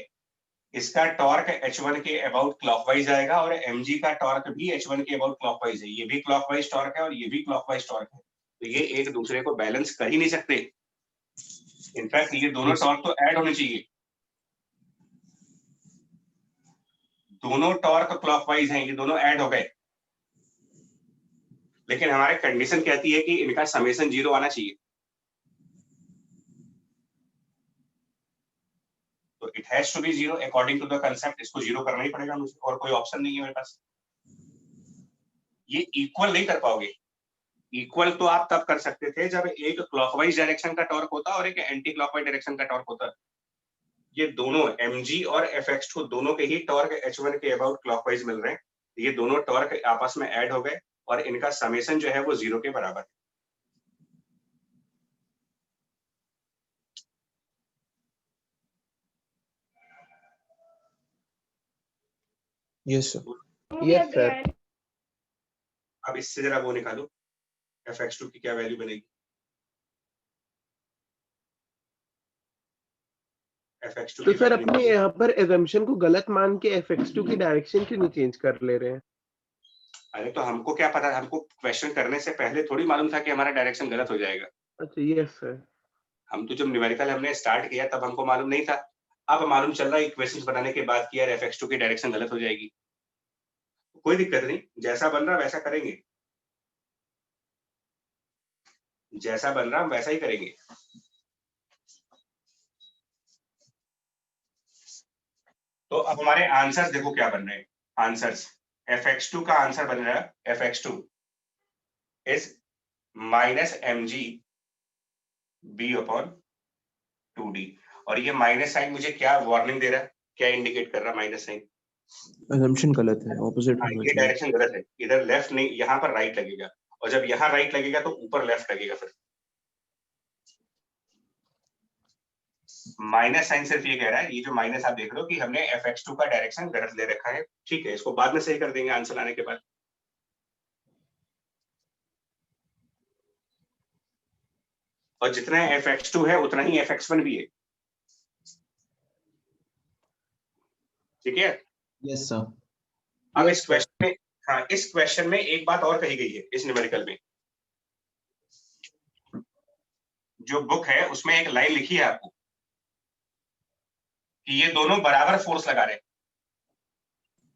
इसका टॉर्क H1 के अबाउट क्लॉकवाइज आएगा, और mg का टॉर्क भी H1 के अबाउट क्लॉकवाइज है, ये भी क्लॉकवाइज टॉर्क है और ये भी क्लॉकवाइज टॉर्क है, तो ये एक दूसरे को बैलेंस कर ही नहीं सकते। इनफैक्ट ये दोनों टॉर्क तो ऐड होने चाहिए, दोनों टॉर्क क्लॉकवाइज हैं, ये दोनों ऐड हो गए, लेकिन हमारी कंडीशन कहती है कि इनका समेशन 0 आना चाहिए। तो it has to be 0 according to the concept, इसको 0 करना ही पड़ेगा मुझे, और कोई ऑप्शन नहीं है मेरे पास। ये इक्वल नहीं कर पाओगे, इक्वल तो आप तब कर सकते थे जब एक क्लॉकवाइज डायरेक्शन का टॉर्क होता और एक एंटी क्लॉकवाइज डायरेक्शन का टॉर्क होता। ये दोनों mg और Fx2 दोनों के ही टॉर्क H1 के अबाउट क्लॉकवाइज मिल रहे हैं, ये दोनों टॉर्क आपस में ऐड हो गए और इनका समेशन जो है वो 0 के बराबर है। Yes sir. Yes sir. अब इससे जरा वो निकालो, fx2 की क्या वैल्यू बनेगी? fx2 तो की सर वैल्यू अपने यहाँ पर एजम्पशन को गलत मान के fx2 की डायरेक्शन क्यों नहीं चेंज कर ले रहे हैं? अरे तो हमको क्या पता, हमको क्वेश्चन करने से पहले थोड़ी मालूम था कि हमारा डायरेक्शन गलत हो जाएगा। अच्छा यस सर। हम तो जब न्यूमेरिकल हमने स्टार्ट किया तब हमको मालूम नहीं था। अब मालूम चल रहा है इक्वेशंस बनाने के बाद कि यार fx2 की डायरेक्शन गलत हो जाएगी। कोई दिक्कत नहीं, जैसा बन रहा वैसा करेंगे, जैसा बन रहा हम वैसा ही करेंगे। तो अब हमारे आंसर्स देखो क्या बन रहे हैं। आंसर्स fx2 का आंसर बन रहा है fx2 is -mg b upon 2d। और ये माइनस साइन मुझे क्या वार्निंग दे रहा है, क्या इंडिकेट कर रहा है माइनस साइन? assumption गलत है, ऑपोजिट होना ये चाहिए। डायरेक्शन गलत है, इधर लेफ्ट नहीं, यहाँ पर राइट लगेगा, और जब यहाँ राइट लगेगा तो ऊपर लेफ्ट लगेगा। फिर माइनस साइन सिर्फ ये कह रहा है, ये जो माइनस आप देख रहे हो कि हमने fx2 का डायरेक्शन गलत ले रखा है। ठीक है, इसको बाद में सही कर देंगे आंसर आने के बाद। और जितना fx2 है उतना ही fx1 भी है। ठीक है, Yes, sir. अब इस क्वेश्चन में, हाँ इस क्वेश्चन में एक बात और कही गई है इस न्यूमेरिकल में। जो बुक है उसमें एक लाइन लिखी है आपको कि ये दोनों बराबर फोर्स लगा रहे हैं।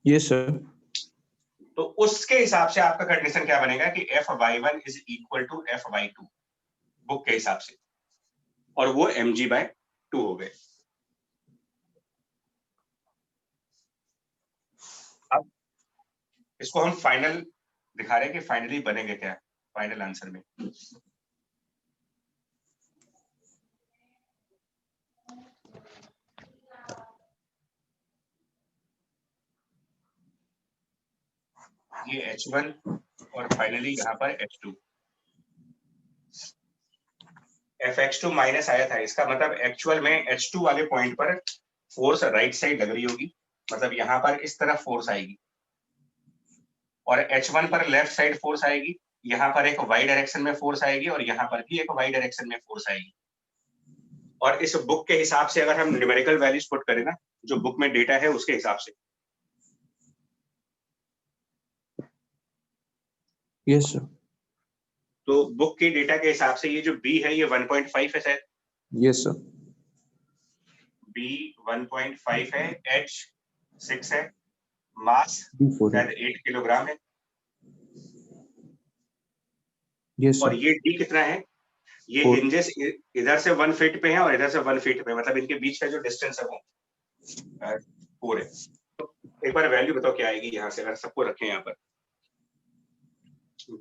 Yes sir. तो उसके हिसाब से आपका कंडीशन क्या बनेगा कि Fy1 is equal to Fy2 book के हिसाब से, और वो mg/2 हो गए। अब इसको हम फाइनल दिखा रहे हैं कि फाइनली बनेंगे क्या फाइनल आंसर में। ये H1 और फाइनली यहाँ पर H2। Fx2 माइनस आया था, इसका मतलब एक्चुअल में H2 वाले पॉइंट पर फोर्स राइट साइड लग रही होगी, मतलब यहाँ पर इस तरफ फोर्स आएगी, और H1 पर लेफ्ट साइड फोर्स आएगी, यहाँ पर एक वाई डायरेक्शन में फोर्स आएगी, और यहाँ पर भी एक वाई डायरेक्शन में फोर्स आएगी। और इस बुक के हिसाब से अगर हम न्यूमेरिकल वैल्यूज पुट करें ना, जो बुक में डेटा है उसके हिसाब से। Yes sir. तो बुक के डेटा के हिसाब से ये जो B है ये 1.5 है शायद। Yes sir. B 1.5 है, H 6 है, मास D4 है। शायद 8 किलोग्राम है, यस और सर। ये D कितना है? ये 4। हिंजेस इधर से 1 फीट पे है और इधर से 1 फीट पे, मतलब इनके बीच का जो डिस्टेंस है वो 4 है। तो एक बार वैल्यू बताओ क्या आएगी यहाँ से, अगर सबको रखें यहाँ पर।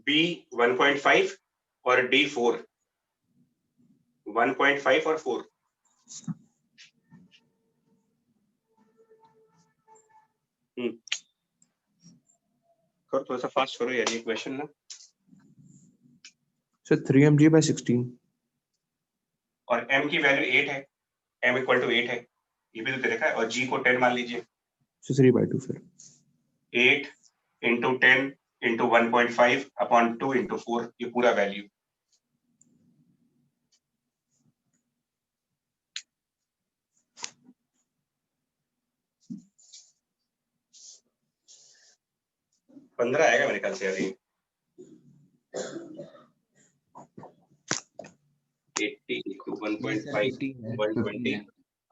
B 1.5 और D 4, 1.5 और 4। करो थोड़ा सा फास्ट करो यार ये क्वेश्चन ना। Sir 3mg/16। और m की वैल्यू 8 है, m इक्वल टू 8 है, ये भी तो दे रखा है, और g को 10 मान लीजिए। सर 3/2 फिर 8 इंटू 10 इंटू 1.5 अपॉन 2 इंटू 4, ये पूरा वैल्यू। पंद्रह आएगा मेरे ख्याल से यार ये। 80 इंटू 1.5 120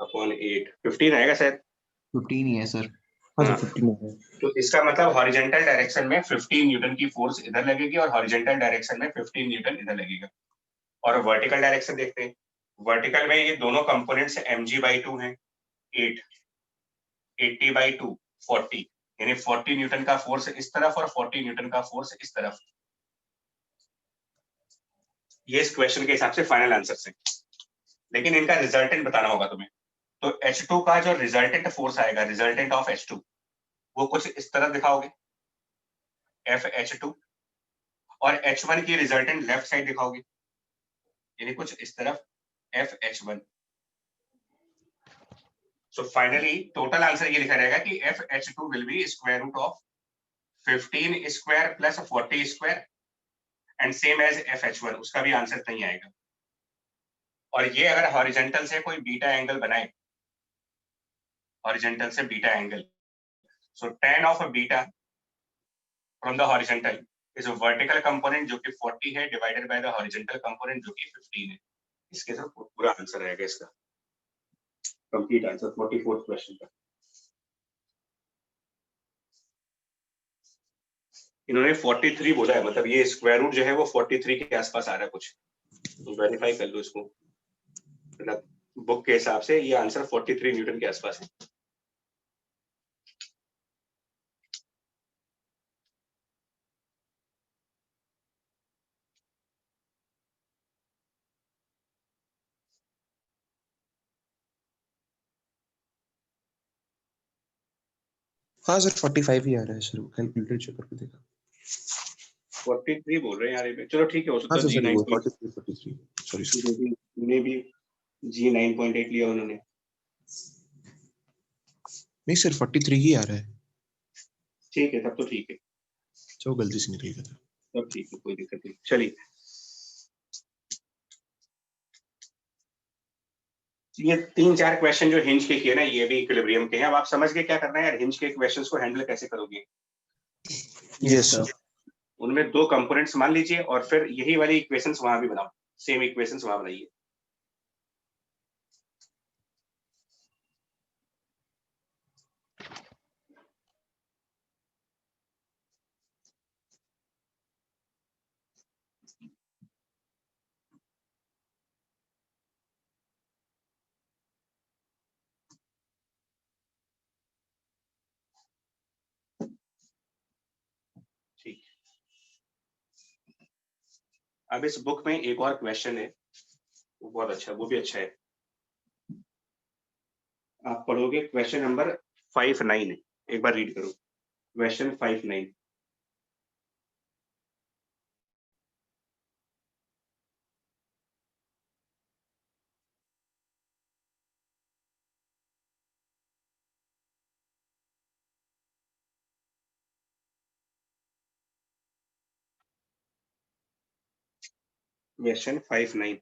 अपॉन 8 15 आएगा शायद। 15 ही है सर। हाँ हाँ। सर 15 है। तो इसका मतलब हॉरिजॉन्टल डायरेक्शन में 15 न्यूटन की फोर्स इधर लगेगी और हॉरिजॉन्टल डायरेक्शन में 15 न्यूटन इधर लगेगा। और वर्टिकल डायरेक्शन देखते हैं। वर्टिकल में ये दोनों कंपोनेंट्स mg/2 हैं, 8 80/2 40, यानी 40 न्यूटन का फोर्स इस तरफ और 40 न्यूटन का फोर्स इस तरफ। ये इस क्वेश्चन के हिसाब से फाइनल आंसर है, लेकिन इनका रिजल्टेंट बताना होगा तुम्हें। तो H2 का जो रिजल्टेंट फोर्स आएगा, रिजल्टेंट ऑफ H2, वो कुछ इस तरह दिखाओगे, FH2 और H1 की रिजल्टेंट लेफ्ट साइड दिखाओगे, यानी कुछ इस तरफ FH1। So finally total answer ये लिखा रहेगा कि FH2 will be square root of 15 square plus 40 square and same as FH1, उसका भी आंसर नहीं आएगा। और ये अगर हॉरिजॉन्टल से कोई बीटा एंगल बनाए, हॉरिजॉन्टल से beta angle, so tan of beta from the horizontal is a vertical component जो कि 40 है divided by the horizontal component जो कि 15 है। इसके साथ पूरा आंसर आएगा इसका, कंप्लीट आंसर 44th क्वेश्चन का। इन्होंने 43 बोला है, मतलब ये स्क्वायर रूट जो है वो 43 के आसपास आ रहा है कुछ, तो वेरीफाई कर लो इसको, मतलब बुक के हिसाब से ये आंसर 43 न्यूटन के आसपास है। हाँ सर 45 ही आ रहा है सर, कैलकुलेटर चेक करके देखा। 43 बोल रहे हैं यार ये, चलो ठीक है, हो सकता हाँ है सर सर वो G9 43 सॉरी में भी G9.8 लिया उन्होंने। नहीं सर 43 ही आ रहा है, ठीक है, तब तो ठीक है, जो गलती से निकल गया था। तब ठीक है, कोई दिक्कत नहीं। चलिए, ये 3-4 क्वेश्चन जो हिंज के किए ना, ये भी इक्विलिब्रियम के हैं। अब आप समझ गए क्या करना है यार, हिंज के क्वेश्चंस को हैंडल कैसे करोगे। Yes sir. उनमें 2 कंपोनेंट्स मान लीजिए और फिर यही वाली इक्वेशंस वहां भी बनाओ, सेम इक्वेशंस वहां बनाइए। ठीक, अब इस बुक में एक और क्वेश्चन है, वो बहुत अच्छा है, वो भी अच्छा है। आप पढ़ोगे क्वेश्चन नंबर 59 है, एक बार रीड करो क्वेश्चन 59। क्वेश्चन 59।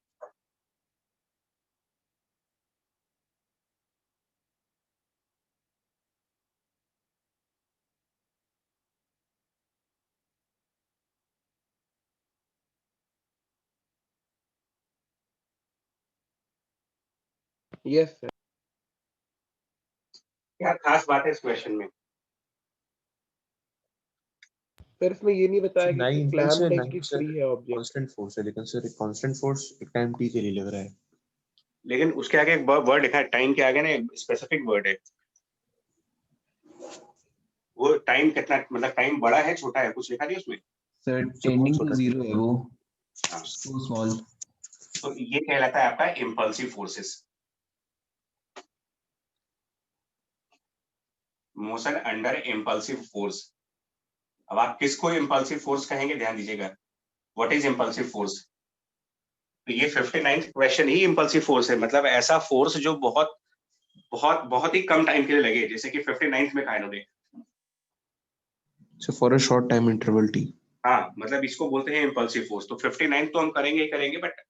Yes sir. क्या खास बात है इस क्वेश्चन में? सर इसमें ये नहीं बताया गया कि 9 क्लैम्प है से कि 9 से फ्री है ऑब्जेक्ट। कांस्टेंट फोर्स है, लेकिन सर कांस्टेंट फोर्स एक टाइम टी के लिए लग रहा है। लेकिन उसके आगे एक वर्ड लिखा है, टाइम के आगे ना स्पेसिफिक वर्ड है। वो टाइम कितना, मतलब टाइम बड़ा है छोटा है, कुछ लिखा नहीं उसमें। सर बहुत टेंडिंग टू छोटा जीरो है वो, हाँ, सो स्मॉल। तो ये कहलाता है आपका impulsive forces, motion under impulsive force. अब आप किसको इम्पल्सिव फोर्स कहेंगे, ध्यान दीजिएगा, व्हाट इज इम्पल्सिव फोर्स। तो ये 59th क्वेश्चन ही इम्पल्सिव फोर्स है, मतलब ऐसा फोर्स जो बहुत बहुत बहुत ही कम टाइम के लिए लगे, जैसे कि 59th में कहा इन्होंने। So for a short time interval T. हाँ, मतलब इसको बोलते हैं इम्पल्सिव फोर्स। तो 59 तो हम करेंगे ही करेंगे, बट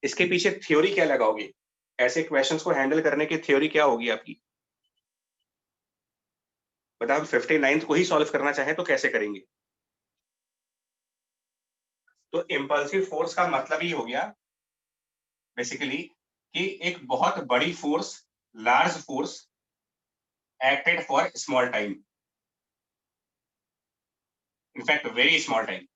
इसके पीछे थ्योरी क्या लगाओगे, ऐसे क्वेश्चंस को हैंडल करने की थ्योरी क्या होगी आपकी। बट हम 59 को ही सॉल्व करना चाहें तो कैसे करेंगे। तो इम्पल्सिव फोर्स का मतलब ही हो गया बेसिकली कि एक बहुत बड़ी force, large force acted for small time, in fact very small time.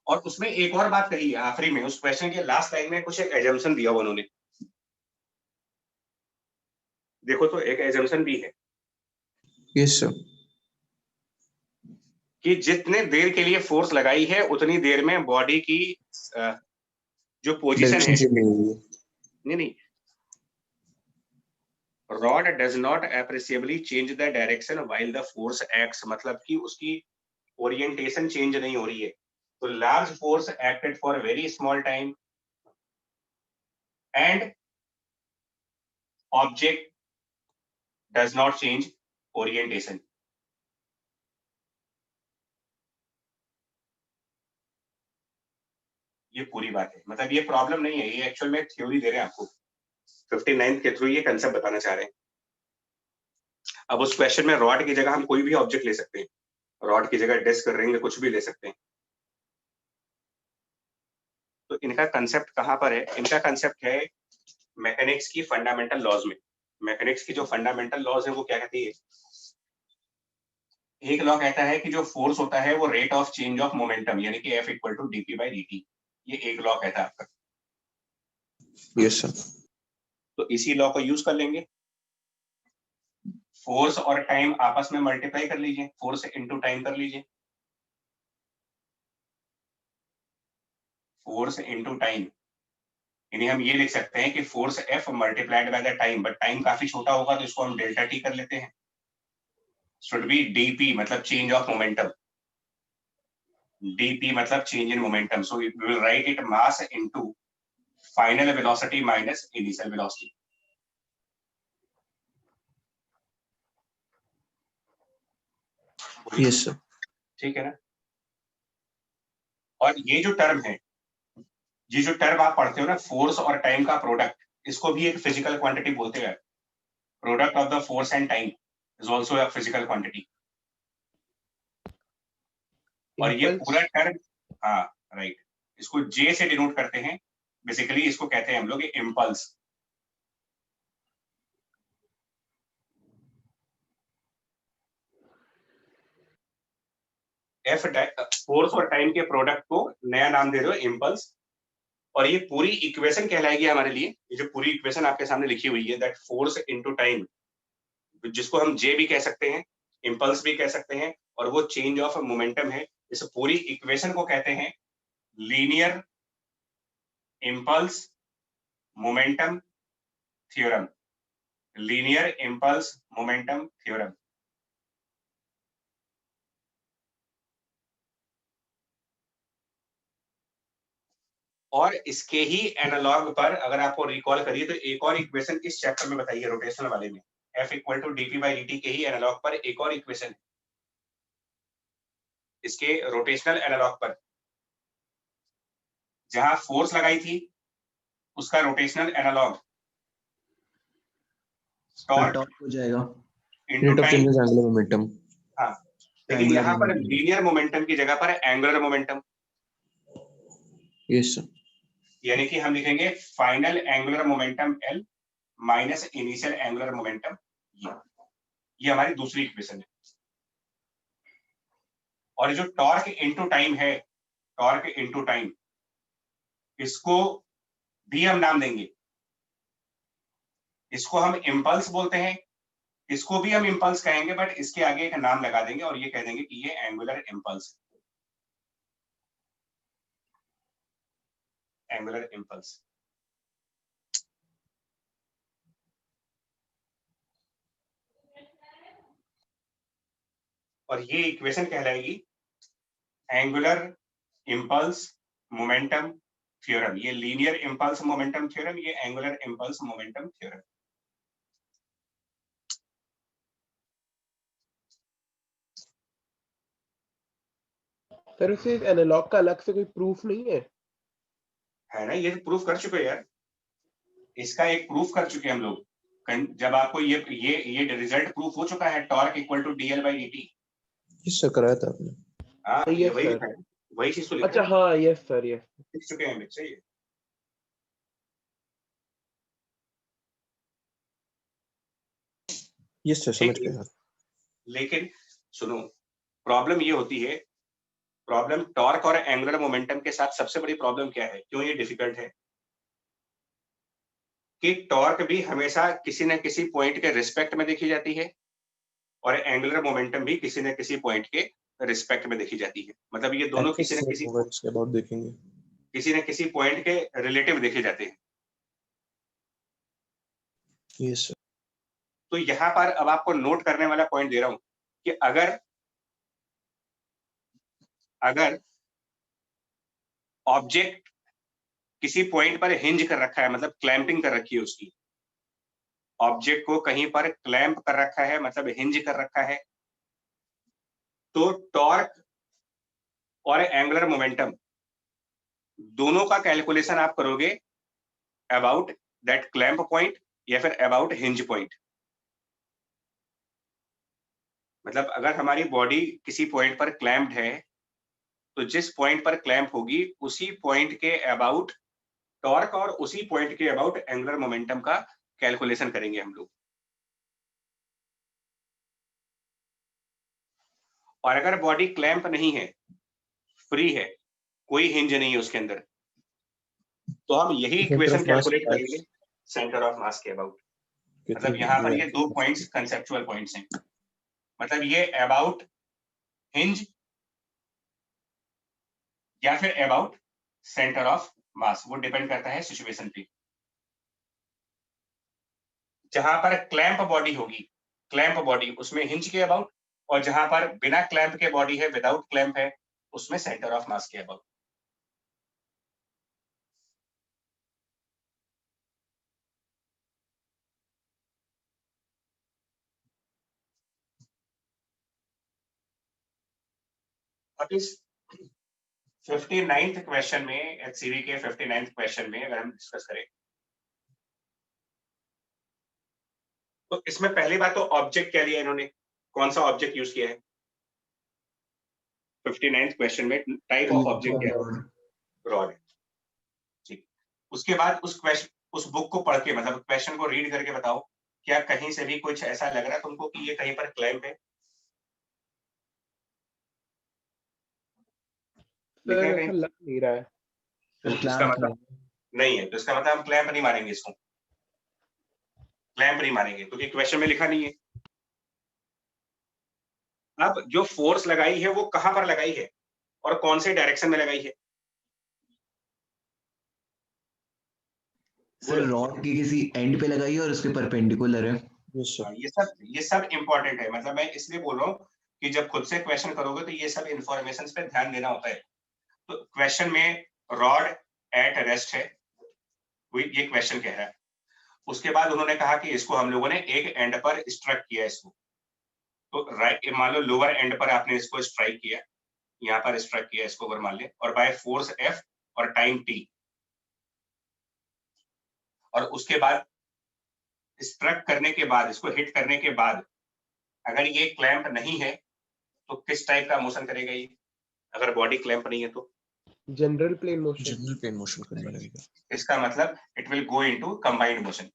और उसमें एक और बात कही है आखिरी में, उस क्वेश्चन के लास्ट लाइन में कुछ एक एजम्पशन दिया हुआ उन्होंने, देखो तो एक एजम्पशन भी है यस सर। कि जितने देर के लिए फोर्स लगाई है उतनी देर में बॉडी की जो पोजीशन डायरेक्शन है, चेंज नहीं हुई। नहीं, rod does not appreciably change the direction while the force acts, मतलब कि उसकी ओरिएंटेशन चेंज नहीं हो रही है, तो large force acted for very small time and object does not change orientation. ये पूरी बात है, मतलब ये प्रॉब्लम नहीं है, ये एक्चुअल में थ्योरी दे रहे हैं आपको, 59 के थ्रू ये कंसेप्ट बताना चाह रहे हैं। अब उस क्वेश्चन में रॉड की जगह हम कोई भी ऑब्जेक्ट ले सकते हैं, रॉड की जगह डिस्क, रिंग, कुछ भी ले सकते हैं। तो इनका कंसेप्ट कहाँ पर है? इनका कंसेप्ट है मैकेनिक्स की फंडामेंटल लॉज में। मैकेनिक्स की जो फंडामेंटल लॉज है वो क्या कहती है? एक लॉ कहता है कि जो फोर्स होता है वो rate of change of momentum, यानी कि F equal to dp by dt, ये एक लॉ कहता है आपका। Yes sir. तो इसी लॉ को यूज कर लेंगे, फोर्स और टाइम आपस में मल्टीप्लाई कर लीजिए, फोर्स इनटू टाइम कर लीजिए, फोर्स इनटू टाइम, यानी हम ये लिख सकते हैं कि force F multiplied by the time, but time काफी छोटा होगा तो इसको हम डेल्टा टी कर लेते हैं। शुड बी dp मतलब चेंज ऑफ मोमेंटम, dp मतलब change in momentum, so we will write it mass into final velocity minus initial velocity. Yes sir. ठीक है ना? और ये जो टर्म है, ये जो टर्म आप पढ़ते हो ना, फोर्स और टाइम का प्रोडक्ट, इसको भी एक फिजिकल क्वांटिटी बोलते हैं। Product of the force and time is also a physical quantity. और ये पूरा टर्म, हाँ राइट, इसको जे से डिनोट करते हैं, बेसिकली इसको कहते हैं हम लोग इम्पल्स। एफ फोर्स और टाइम के प्रोडक्ट को नया नाम दे रहे हो इम्पल्स, और ये पूरी इक्वेशन कहलाएगी हमारे लिए। ये जो पूरी इक्वेशन आपके सामने लिखी हुई है, दैट फोर्स इनटू टाइम, जिसको हम जे भी कह सकते हैं, इम्पल्स भी कह सकते हैं, और वो चेंज ऑफ मोमेंटम है, इस पूरी इक्वेशन को कहते हैं linear impulse momentum theorem. Linear impulse momentum theorem. और इसके ही एनालॉग पर अगर आपको रिकॉल करिए तो एक और इक्वेशन इस चैप्टर में बताइए, रोटेशनल वाले में, F equal to dp by dt के ही एनालॉग पर एक और इक्वेशन है, इसके रोटेशनल एनालॉग पर, जहां फोर्स लगाई थी उसका रोटेशनल एनालॉग टॉर्क टॉर्क हो जाएगा। Into rate of time. Change is angular momentum. हाँ, लेकिन Angular यहाँ पर momentum. लीनियर मोमेंटम की जगह पर एंगुलर मोमेंटम, यस सर। यानी कि हम लिखेंगे final angular momentum L minus initial angular momentum ये हमारी दूसरी इक्वेशन है। और जो टॉर्क इनटू टाइम है, टॉर्क इनटू टाइम, इसको भी हम नाम देंगे, इसको हम इम्पल्स बोलते हैं, इसको भी हम इम्पल्स कहेंगे, बट इसके आगे एक नाम लगा देंगे और ये कह देंगे कि ये एंगुलर इम्पल्स, एंगुलर इम्पल्स। और ये इक्वेशन कहलाएगी एंगुलर इम्पल्स मोमेंटम थ्योरम। ये लीनियर इम्पल्स मोमेंटम थ्योरम, ये angular impulse momentum theorem. Sir उसे एनालॉग का अलग से कोई प्रूफ नहीं है ना? ये प्रूफ कर चुके यार, इसका एक प्रूफ कर चुके हम लोग, जब आपको ये रिजल्ट प्रूफ हो चुका है, torque equal to dl by dt। Yes sir, कराया था आपने। हाँ, ये यस वही सर। लिखा है, वही चीज तो लिखा अच्छा है, हाँ यस सर यस। लिख चुके हैं बच्चे ये। यस सर, समझ गया। लेकिन सुनो, प्रॉब्लम ये होती है, प्रॉब्लम टॉर्क और एंगुलर मोमेंटम के साथ सबसे बड़ी प्रॉब्लम क्या है, क्यों ये डिफिकल्ट है, कि टॉर्क भी हमेशा किसी न किसी पॉइंट के रिस्पेक्ट में देखी जाती है, और एंगुलर मोमेंटम भी किसी न किसी पॉइंट के रिस्पेक्ट में देखी जाती है। मतलब ये दोनों एक्सिस से होगा, इसके बाद देखेंगे। किसी न किसी पॉइंट के रिलेटिव देखे जाते हैं। Yes sir. तो यहाँ पर अब आपको नोट करने वाला पॉइंट दे रहा हूं कि अगर अगर ऑब्जेक्ट किसी पॉइंट पर हिंज कर रखा है, मतलब क्लैंपिंग कर रखी है, उसकी ऑब्जेक्ट को कहीं पर क्लैंप कर रखा है, मतलब हिंज कर रखा है, तो टॉर्क और एंगुलर मोमेंटम दोनों का कैलकुलेशन आप करोगे अबाउट दैट क्लैंप पॉइंट या फिर अबाउट हिंज पॉइंट। मतलब अगर हमारी बॉडी किसी पॉइंट पर क्लैंप्ड है, तो जिस पॉइंट पर क्लैंप होगी उसी पॉइंट के अबाउट टॉर्क और उसी पॉइंट के अबाउट एंगुलर मोमेंटम का कैलकुलेशन करेंगे हम लोग। और अगर बॉडी क्लैंप नहीं है, फ्री है, कोई हिंज नहीं है उसके अंदर, तो हम यही Center equation of mass calculate five. करेंगे सेंटर ऑफ मास के अबाउट। कितने मतलब यहाँ पर ये ये दो पॉइंट्स कंसेप्चुअल पॉइंट्स हैं। मतलब ये अबाउट हिंज या फिर अबाउट सेंटर ऑफ मास, वो डिपेंड करता है सिचुएशन पे। जहां पर क्लैंप बॉडी होगी, क्लैंप बॉडी, उसमें हिंज के अबाउट, और जहां पर बिना क्लैंप के बॉडी है, विदाउट क्लैंप है, उसमें सेंटर ऑफ मास के अबाउट। अब इस 59th क्वेश्चन में, एचसीवी के 59th क्वेश्चन में अगर हम डिस्कस करें, तो इसमें पहली बात तो ऑब्जेक्ट क्या लिया इन्होंने, कौन सा ऑब्जेक्ट यूज किया है 59th क्वेश्चन में, टाइप ऑफ ऑब्जेक्ट क्या है, रॉड। ठीक, उसके बाद उस क्वेश्चन, उस बुक को पढ़ के, मतलब क्वेश्चन को रीड करके बताओ, क्या कहीं से भी कुछ ऐसा लग रहा है तुमको कि ये कहीं पर क्लैंप है? लिखा है सर कहीं? ऐसा लग नहीं रहा है। तो इसका मतलब नहीं है, तो इसका मतलब हम क्लैंप नहीं मारेंगे इसको, क्लैंप नहीं मारेंगे क्योंकि क्वेश्चन में लिखा नहीं है। अब जो फोर्स लगाई है वो कहां पर लगाई है और कौन से डायरेक्शन में लगाई है? सर रॉड की किसी एंड पे लगाई है और उसके परपेंडिकुलर है। Yes, sir. हाँ, ये सब इंपॉर्टेंट है। मतलब मैं इसलिए बोल रहा हूँ कि जब खुद से क्वेश्चन करोगे तो ये सब इंफॉर्मेशन पे ध्यान देना होता है। तो क्वेश्चन में रॉड एट रेस्ट है, ये क्वेश्चन कह रहा है। उसके बाद उन्होंने कहा कि इसको हम लोगों ने एक एंड पर स्ट्राइक किया इसको, तो राइट, मान लो लोअर एंड पर आपने इसको स्ट्राइक किया, यहाँ पर स्ट्राइक किया इसको अगर मान ले, और बाय फोर्स एफ और टाइम टी, और उसके बाद स्ट्रक करने के बाद, इसको हिट करने के बाद अगर ये क्लैंप नहीं है तो किस टाइप का मोशन करेगा ये, अगर बॉडी क्लैंप नहीं है तो? General plane motion. General plane motion करने लगेगा। इसका मतलब it will go into combined motion.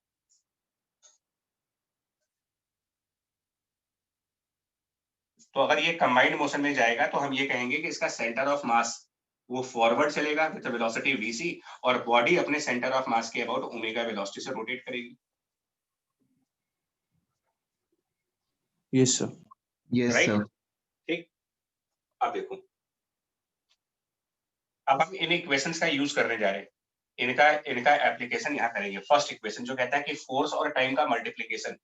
तो अगर ये कंबाइंड मोशन में जाएगा तो हम ये कहेंगे कि इसका सेंटर ऑफ मास वो फॉरवर्ड चलेगा विद वेलोसिटी vc, और बॉडी अपने सेंटर ऑफ मास के अबाउट ओमेगा वेलोसिटी से रोटेट करेगी। Yes, sir. Yes right, sir. ठीक। अब देखो, अब हम इन इक्वेशंस का यूज करने जा रहे हैं, इनका इनका एप्लीकेशन यहाँ करेंगे। फर्स्ट इक्वेशन जो कहता है कि फोर्स और टाइम का मल्टीप्लीकेशन,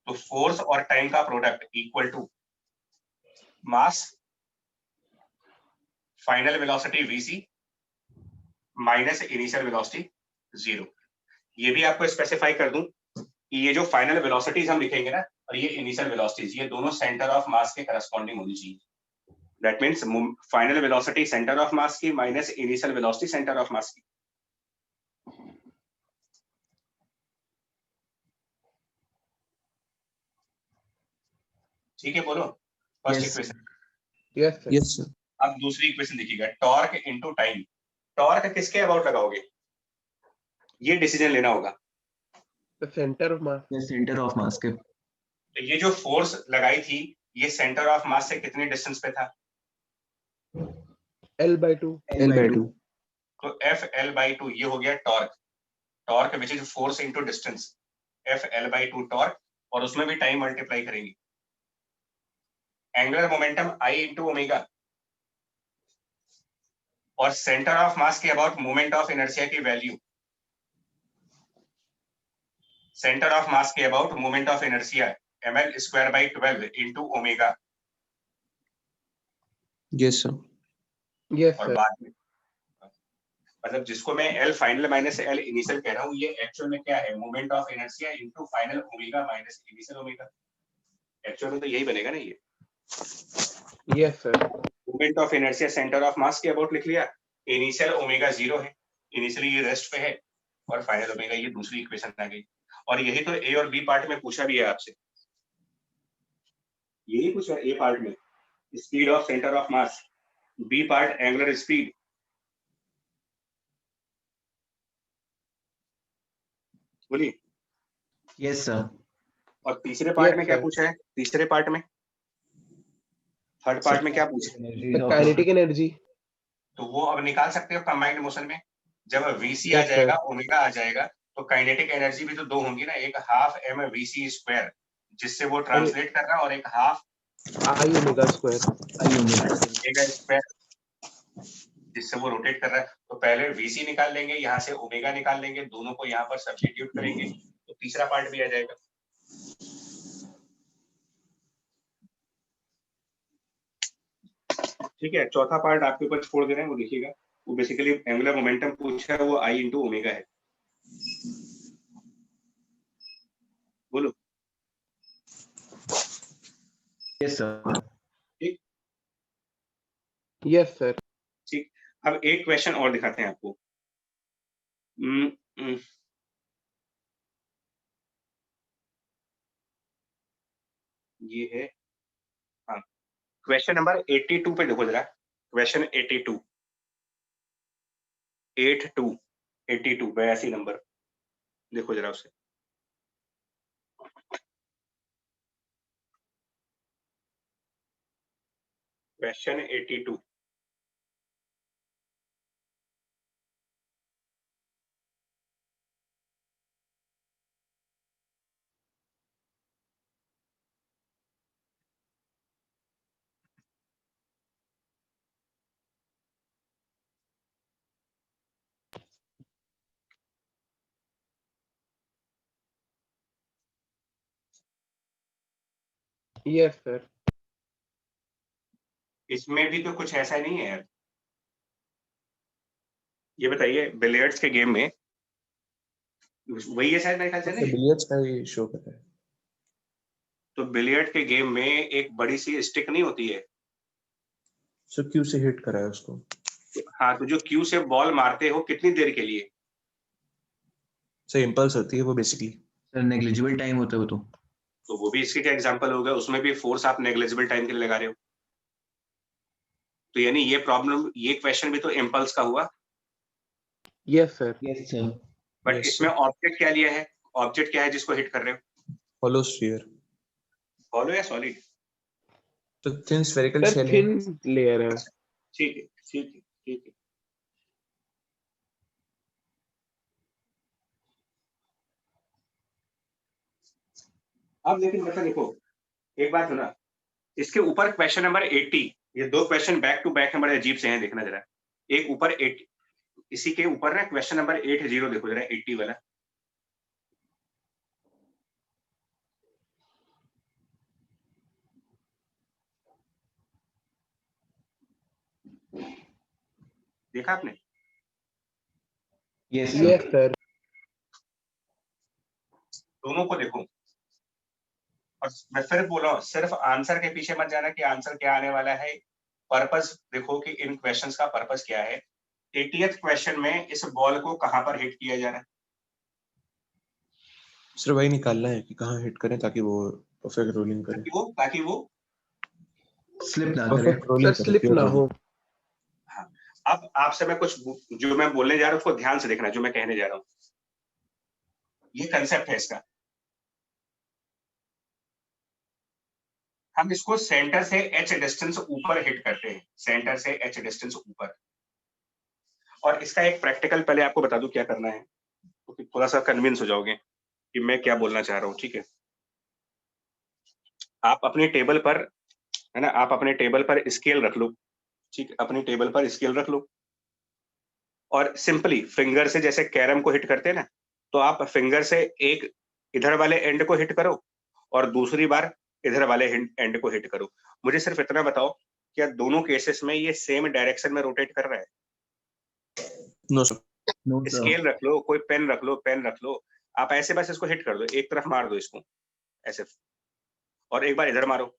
तो फोर्स और टाइम का product equal to mass final velocity vc minus initial velocity 0। ये भी आपको स्पेसिफाई कर दूं कि ये जो फाइनल वेलोसिटीज हम लिखेंगे ना, और ये इनिशियल वेलोसिटीज, ये दोनों सेंटर ऑफ मास के करस्पॉन्डिंग होनी चाहिए। That means final velocity centre of mass की minus initial velocity centre of mass की। ठीक है, बोलो first Yes. Equation. Yes sir. Yes, sir. अब दूसरी इक्वेशन देखिएगा, टॉर्क इनटू टाइम। टॉर्क किसके अबाउट लगाओगे, ये डिसीजन लेना होगा। The centre of mass. Centre of mass के। तो ये जो फोर्स लगाई थी, ये सेंटर ऑफ मास से कितने डिस्टेंस पे था? L/2। L/2. तो एफ एल बाई टू, ये हो गया torque. Torque which is force into distance, F L by two torque, और उसमें भी टाइम मल्टीप्लाई करेंगे। एंगुलर मोमेंटम आई इंटू ओमेगा, और सेंटर ऑफ मास के अबाउट मोमेंट ऑफ इनर्शिया की वैल्यू, सेंटर ऑफ मास के about moment of inertia ml² by 12 into omega. Yes, sir. Yes और sir. बाद में मतलब जिसको मैं L final minus L initial कह रहा हूँ, ये एक्चुअल में क्या है, moment of inertia into final omega minus initial omega. Actual में तो यही बनेगा ना ये। Yes sir. Moment of inertia centre of mass के अबाउट लिख लिया, इनिशियल ओमेगा 0 है, इनिशियली ये रेस्ट पे है, और फाइनल ओमेगा ये दूसरी इक्वेशन आ गई। और यही तो ए और बी पार्ट में पूछा भी है आपसे, यही पूछा ए पार्ट में, speed of centre of mass, B part angular speed. बोलिए। Yes sir. और तीसरे पार्ट Yes, में क्या sir. पूछा है, तीसरे पार्ट में, थर्ड पार्ट में क्या पूछा है? The kinetic energy. तो वो अब निकाल सकते हो कंबाइंड मोशन में। जब VC आ Yes, जाएगा, sir. ओमेगा आ जाएगा, तो काइनेटिक एनर्जी भी तो दो होंगी ना, एक हाफ m VC स्क्वायर जिससे वो ट्रांसलेट कर रहा है, और एक half I omega square. Omega square जिससे वो रोटेट कर रहा है। तो पहले VC निकाल लेंगे, यहाँ से ओमेगा निकाल लेंगे, दोनों को यहाँ पर सब्स्टिट्यूट करेंगे, तो तीसरा पार्ट भी आ जाएगा। ठीक है, चौथा पार्ट आपके ऊपर छोड़ दे रहे हैं, वो देखिएगा। वो बेसिकली एंगुलर मोमेंटम पूछा है, वो I इंटू ओमेगा है। बोलो। Yes sir. ठीक Yes, sir. ठीक। अब एक क्वेश्चन और दिखाते हैं आपको। ये है, हाँ, क्वेश्चन नंबर 82 पे देखो जरा, क्वेश्चन 82 82 नंबर देखो जरा उसे। Question 82 Yes, sir. इसमें भी तो कुछ ऐसा नहीं है यार। ये बताइए, बिलियर्ड्स के गेम में वही है शायद मेरे ख्याल से अच्छा नहीं? बिलियर्ड्स का ही शो कर रहा है। तो बिलियर्ड के गेम में एक बड़ी सी स्टिक नहीं होती है? सो क्यू से हिट करा है उसको। हाँ, तो जो क्यू से बॉल मारते हो कितनी देर के लिए? सो इम्पल्स होती है वो बेसिकली। सर नेग्लिजिबल टाइम होता है वो तो वो भी इसके क्या एग्जांपल हो गया, उसमें भी फोर्स आप नेग्लिजिबल टाइम के लिए लगा रहे हो। तो यानी ये प्रॉब्लम, ये क्वेश्चन भी तो इम्पल्स का हुआ। Yes, sir. Yes sir. But Yes, इसमें ऑब्जेक्ट क्या लिया है, ऑब्जेक्ट क्या है जिसको हिट कर रहे हो? Hollow sphere. हॉलो या सॉलिड? तो थिन स्फेरिकल Sir, शेल है। thin layer है। ठीक है, ठीक है, ठीक है। अब लेकिन मतलब देखो, एक बात सुना, इसके ऊपर क्वेश्चन नंबर 80, ये दो क्वेश्चन बैक टू बैक हैं, बड़े अजीब से हैं, देखना जरा। एक ऊपर 80, इसी के ऊपर ना क्वेश्चन नंबर 80 देखो जरा, 80 वाला। देखा आपने? Yes Yes, sir. sir. दोनों को देखो, और मैं फिर बोल रहा हूँ, सिर्फ आंसर के पीछे मत जाना कि आंसर क्या आने वाला है। पर्पस देखो कि इन क्वेश्चंस का पर्पस क्या है। 80th क्वेश्चन में इस बॉल को कहां पर हिट किया जा रहा है? सिर्फ वही निकालना है कि कहाँ हिट करें ताकि वो परफेक्ट रोलिंग करे। ताकि वो स्लिप ना करे। परफेक्ट Sir, रोलिंग करे, slip प्योर ना हो। रोलिंग। हाँ, अब आपसे मैं कुछ जो मैं बोलने जा रहा हूँ उसको ध्यान से देखना, जो मैं कहने जा रहा हूँ, ये कंसेप्ट है इसका। हम इसको सेंटर से h डिस्टेंस ऊपर हिट करते हैं, सेंटर से h डिस्टेंस ऊपर। और इसका एक प्रैक्टिकल पहले आपको बता दूं क्या करना है, तो थोड़ा सा कन्विंस हो जाओगे कि मैं क्या बोलना चाह रहा हूँ। ठीक है, आप अपने टेबल पर, है ना, आप अपने टेबल पर स्केल रख लो। ठीक है, अपनी टेबल पर स्केल रख लो, और सिंपली फिंगर से जैसे कैरम को हिट करते हैं ना, तो आप फिंगर से एक इधर वाले एंड को हिट करो और दूसरी बार इधर वाले एंड को हिट करो। मुझे सिर्फ इतना बताओ क्या दोनों केसेस में ये सेम डायरेक्शन में रोटेट कर रहा है? No sir. No sir. Scale रख लो, कोई पेन रख लो, पेन रख लो, आप ऐसे बस इसको हिट कर दो, एक तरफ मार दो इसको ऐसे, और एक बार इधर मारो।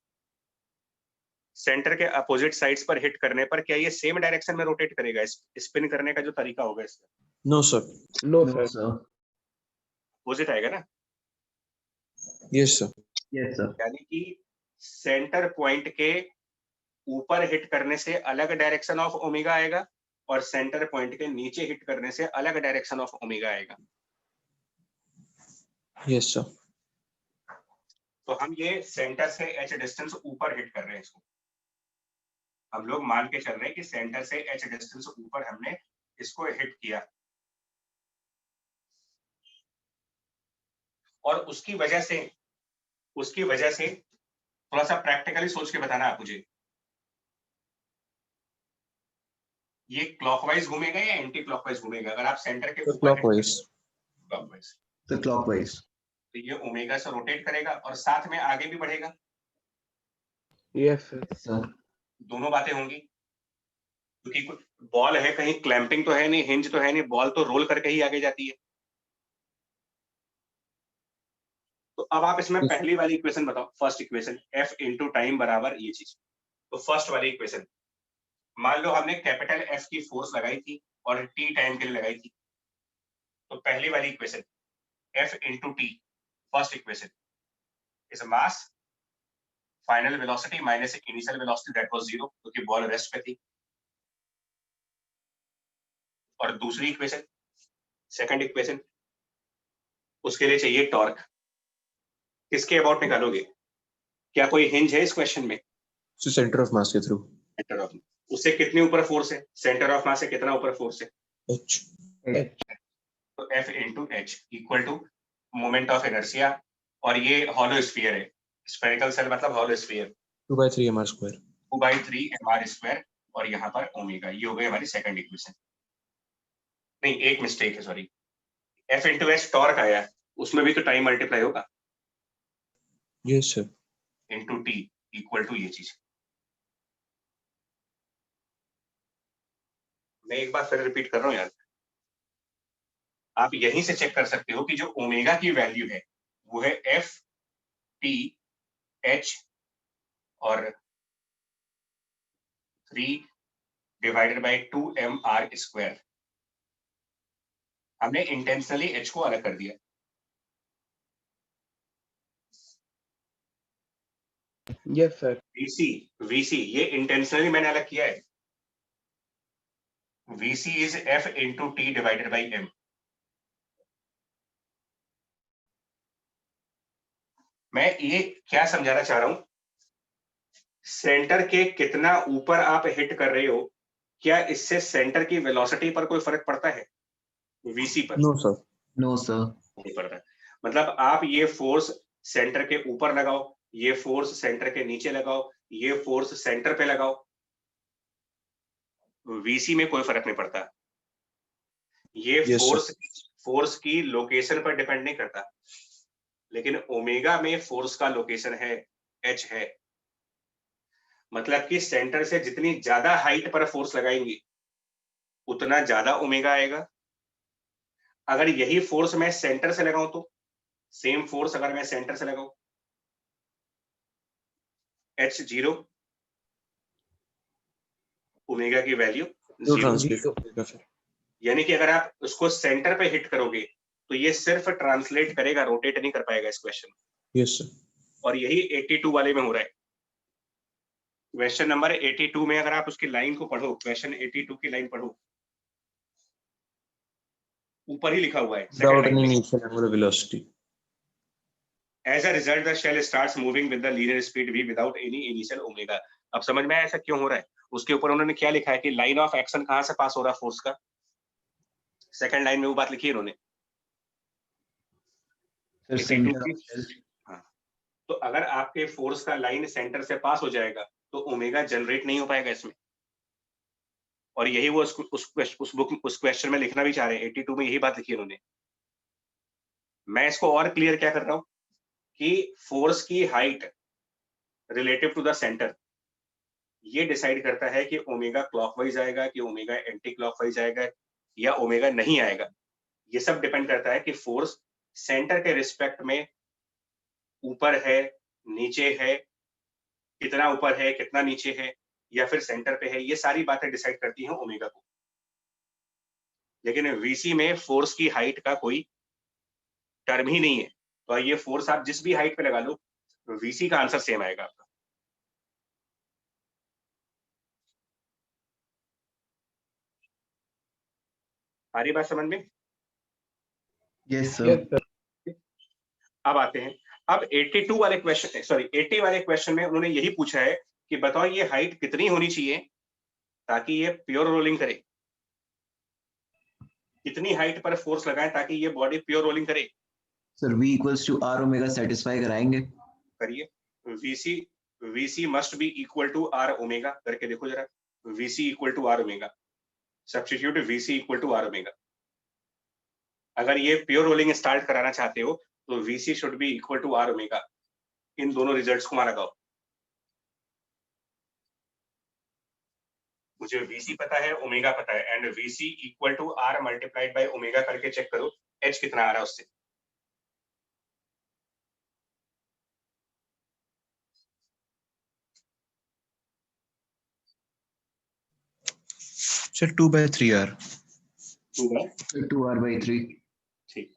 सेंटर के अपोजिट साइड्स पर हिट करने पर क्या ये सेम डायरेक्शन में रोटेट करेगा? स्पिन करने का जो तरीका होगा इसका no sir. No no sir. Sir. Opposite आएगा ना, यस सर। Yes sir. यानी कि सेंटर पॉइंट के ऊपर हिट करने से अलग डायरेक्शन ऑफ ओमेगा आएगा और सेंटर पॉइंट के नीचे हिट करने से अलग डायरेक्शन ऑफ ओमेगा आएगा। Yes sir. तो हम ये सेंटर से h डिस्टेंस ऊपर हिट कर रहे हैं इसको, हम लोग मान के चल रहे हैं कि सेंटर से h डिस्टेंस ऊपर हमने इसको हिट किया, और उसकी वजह से थोड़ा सा प्रैक्टिकली सोच के बताना आप मुझे, ये क्लॉकवाइज घूमेगा या एंटी क्लॉकवाइज घूमेगा? अगर आप सेंटर के ऊपर क्लॉकवाइज। क्लॉकवाइज, तो क्लॉकवाइज। तो ये ओमेगा से रोटेट करेगा और साथ में आगे भी बढ़ेगा। Yes sir. सर। दोनों बातें होंगी, क्योंकि बॉल है, कहीं क्लैंपिंग तो है नहीं, हिंज तो है नहीं, बॉल तो रोल करके ही आगे जाती है। तो अब आप इसमें पहली वाली इक्वेशन बताओ, first equation f into time बराबर ये चीज। तो फर्स्ट वाली इक्वेशन, मान लो हमने कैपिटल F की फोर्स लगाई थी और t टाइम के लिए लगाई थी, तो पहली वाली equation f into T, first equation is mass final velocity minus initial velocity that was 0, क्योंकि बॉल रेस्ट पे थी। और दूसरी इक्वेशन, सेकंड इक्वेशन, उसके लिए चाहिए टॉर्क। किसके अबाउट निकालोगे? क्या कोई हिंज है इस क्वेश्चन में? सेंटर ऑफ मास के थ्रू। सेंटर ऑफ, उससे कितनी ऊपर फोर्स है? सेंटर ऑफ मास से कितना ऊपर फोर्स है? एच। तो F into H equal to moment of inertia, और ये हॉलो स्फीयर है, स्फेरिकल सेल मतलब हॉलो स्फीयर, 2/3 mr²। 2/3 mr², और यहाँ पर ओमेगा। ये हो गई हमारी सेकंड इक्वेशन। नहीं, एक मिस्टेक है, sorry, F into H torque आया, उसमें भी तो टाइम मल्टीप्लाई होगा, yes sir. Into T equal to ये चीज। मैं एक बार फिर रिपीट कर रहा हूँ यार, आप यहीं से चेक कर सकते हो कि जो ओमेगा की वैल्यू है वो है F T H और 3 डिवाइडेड बाय 2 mr²। हमने इंटेंशनली H को अलग कर दिया। Yes sir. VC ये इंटेंशनली मैंने अलग किया है। VC is F into T divided by M। मैं ये क्या समझाना चाह रहा हूं, सेंटर के कितना ऊपर आप हिट कर रहे हो, क्या इससे सेंटर की वेलोसिटी पर कोई फर्क पड़ता है? VC पर नो सर। No sir. नहीं पड़ता। मतलब आप ये फोर्स सेंटर के ऊपर लगाओ, ये फोर्स सेंटर के नीचे लगाओ, ये फोर्स सेंटर पे लगाओ, VC में कोई फर्क नहीं पड़ता। ये Yes, फोर्स की लोकेशन पर डिपेंड नहीं करता, लेकिन ओमेगा में फोर्स का लोकेशन है H है। मतलब कि सेंटर से जितनी ज्यादा हाइट पर फोर्स लगाएंगे उतना ज्यादा ओमेगा आएगा। अगर यही फोर्स मैं सेंटर से लगाऊं, तो सेम फोर्स अगर मैं सेंटर से लगाऊं, H0, ओमेगा की वैल्यू तो 0। ट्रांसलेट करेगा फिर। यानी कि अगर आप उसको सेंटर पे हिट करोगे तो ये सिर्फ ट्रांसलेट करेगा, रोटेट नहीं कर पाएगा इस क्वेश्चन में। Yes sir. और यही 82 वाले में हो रहा है। क्वेश्चन नंबर 82 में अगर आप उसकी लाइन को पढ़ो, क्वेश्चन 82 की लाइन पढ़ो, ऊपर ही लिखा हुआ है सेकंड Without लाइन any में, initial angular velocity. As a result the shell starts moving with the linear speed v without any initial omega. अब समझ में आया ऐसा क्यों हो रहा है? उसके ऊपर उन्होंने क्या लिखा है कि लाइन ऑफ एक्शन कहां से पास हो रहा है फोर्स का, सेकंड लाइन में वो बात लिखी है उन्होंने। सर 82 सेंटर की, ऑफ सेल। हाँ, तो अगर आपके फोर्स का लाइन सेंटर से पास हो जाएगा तो ओमेगा जनरेट नहीं हो पाएगा इसमें। और यही वो उस क्वेश्चन में लिखना भी चाह रहे हैं, 82 में यही बात लिखी है उन्होंने। मैं इसको और क्लियर क्या कर रहा हूं कि फोर्स की height relative to the centre ये डिसाइड करता है कि ओमेगा क्लॉकवाइज आएगा कि ओमेगा एंटी क्लॉकवाइज आएगा या ओमेगा नहीं आएगा। ये सब डिपेंड करता है कि फोर्स सेंटर के रिस्पेक्ट में ऊपर है, नीचे है, कितना ऊपर है, कितना नीचे है, या फिर सेंटर पे है। ये सारी बातें डिसाइड करती हैं ओमेगा को। लेकिन वीसी में फोर्स की हाइट का कोई टर्म ही नहीं है, तो ये फोर्स आप जिस भी हाइट पे लगा लो, वीसी का आंसर सेम आएगा आपका। आ रही बात समझ में? Yes sir. Yes sir. अब आते हैं, अब 82 वाले क्वेश्चन, सॉरी 80 वाले क्वेश्चन में उन्होंने यही पूछा है कि बताओ ये हाइट कितनी होनी चाहिए ताकि ये प्योर रोलिंग करे। कितनी हाइट पर फोर्स लगाएं ताकि ये बॉडी प्योर रोलिंग करे। Sir V equals to R omega satisfy कराएंगे। करिए, VC must be equal to R omega, करके देखो जरा। VC equal to R omega, substitute VC equal to R omega. अगर ये प्योर रोलिंग स्टार्ट कराना चाहते हो तो VC should be equal to R omega. इन दोनों रिजल्ट्स को मारा लगाओ। मुझे VC पता है, ओमेगा पता है, and VC equal to R multiplied by omega करके चेक करो H कितना आ रहा है उससे। Sir 2/3R। 2R/3। ठीक,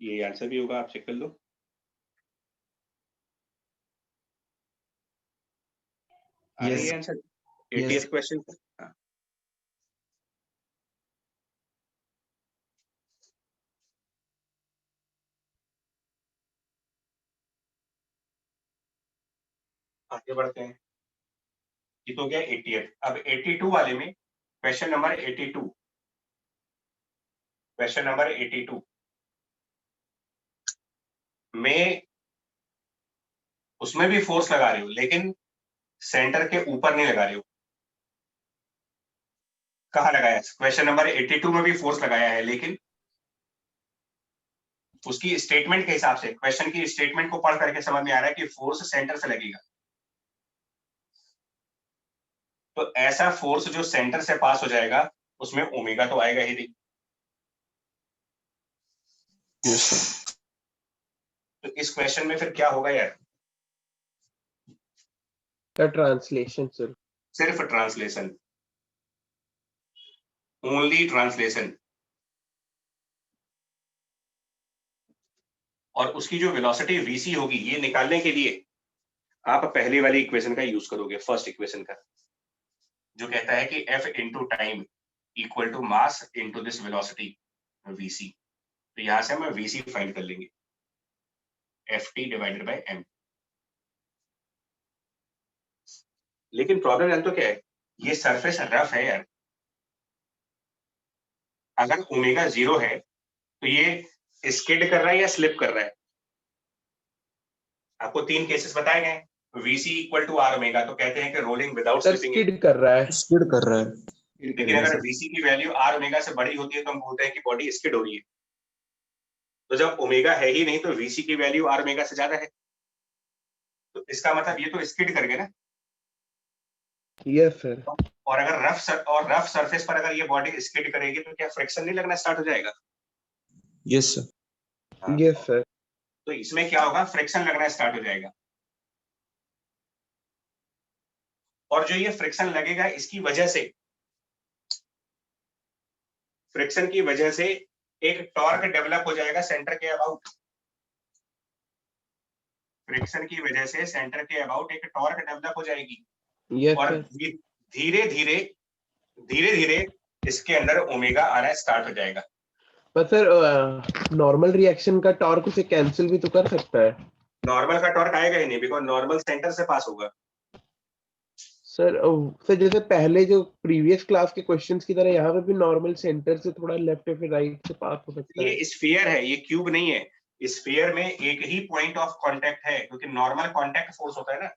ये आंसर भी होगा, आप चेक कर लो। आ रही Yes. है आंसर? Yes. 80th question. आगे बढ़ते हैं। ये तो गया 80th। अब 82 वाले में क्वेश्चन नंबर 82, क्वेश्चन नंबर 82 में उसमें भी फोर्स लगा रहे हो लेकिन सेंटर के ऊपर नहीं लगा रहे हो। कहाँ लगाया? क्वेश्चन नंबर 82 में भी फोर्स लगाया है, लेकिन उसकी स्टेटमेंट के हिसाब से, क्वेश्चन की स्टेटमेंट को पढ़ करके समझ में आ रहा है कि फोर्स सेंटर से लगेगा। तो ऐसा फोर्स जो सेंटर से पास हो जाएगा उसमें ओमेगा तो आएगा ही नहीं। Yes sir. तो इस क्वेश्चन में फिर क्या होगा यार? Translation sir. सिर्फ ट्रांसलेशन, ओनली ट्रांसलेशन। और उसकी जो वेलोसिटी VC होगी ये निकालने के लिए आप पहली वाली इक्वेशन का यूज करोगे, फर्स्ट इक्वेशन का, जो कहता है कि F into time equal to mass into this velocity VC। तो यहां से हम VC फाइंड कर लेंगे, FT डिवाइडेड बाय M। लेकिन प्रॉब्लम जानते हो क्या है? ये सरफेस रफ है यार। अगर ओमेगा 0 है तो ये स्किड कर रहा है या स्लिप कर रहा है? आपको 3 केसेस बताए गए, VC equal to R omega, तो कहते हैं कि rolling without sir slipping. Skid कर रहा है। स्किड कर रहा है। लेकिन अगर VC की वैल्यू R ओमेगा से बड़ी होती है तो हम बोलते हैं कि बॉडी स्किड हो रही है। तो जब ओमेगा है ही नहीं तो VC की वैल्यू R ओमेगा से ज्यादा है, तो इसका मतलब ये तो स्किड कर गए ना। Yes sir. और अगर रफ सरफेस पर अगर ये बॉडी स्किड करेगी तो क्या फ्रिक्शन नहीं लगना स्टार्ट हो जाएगा? Yes sir. Yes sir. तो इसमें क्या होगा? फ्रिक्शन लगना स्टार्ट हो जाएगा। और जो ये फ्रिक्शन लगेगा इसकी वजह से, फ्रिक्शन की वजह से एक टॉर्क डेवलप हो जाएगा सेंटर के अबाउट। फ्रिक्शन की वजह से सेंटर के अबाउट एक टॉर्क डेवलप हो जाएगी। यस और सर। धीरे धीरे इसके अंदर ओमेगा आना स्टार्ट हो जाएगा। पर सर नॉर्मल रिएक्शन का टॉर्क उसे कैंसिल भी तो कर सकता है। नॉर्मल का टॉर्क आएगा ही नहीं, बिकॉज नॉर्मल सेंटर से पास होगा। सर जैसे पहले जो प्रीवियस क्लास के क्वेश्चंस की तरह यहाँ पे भी नॉर्मल सेंटर से थोड़ा लेफ्ट या फिर राइट से पास हो सकता है। ये स्फीयर है, ये क्यूब नहीं है। स्फीयर में एक ही पॉइंट ऑफ कांटेक्ट है, क्योंकि नॉर्मल कांटेक्ट फोर्स होता है ना।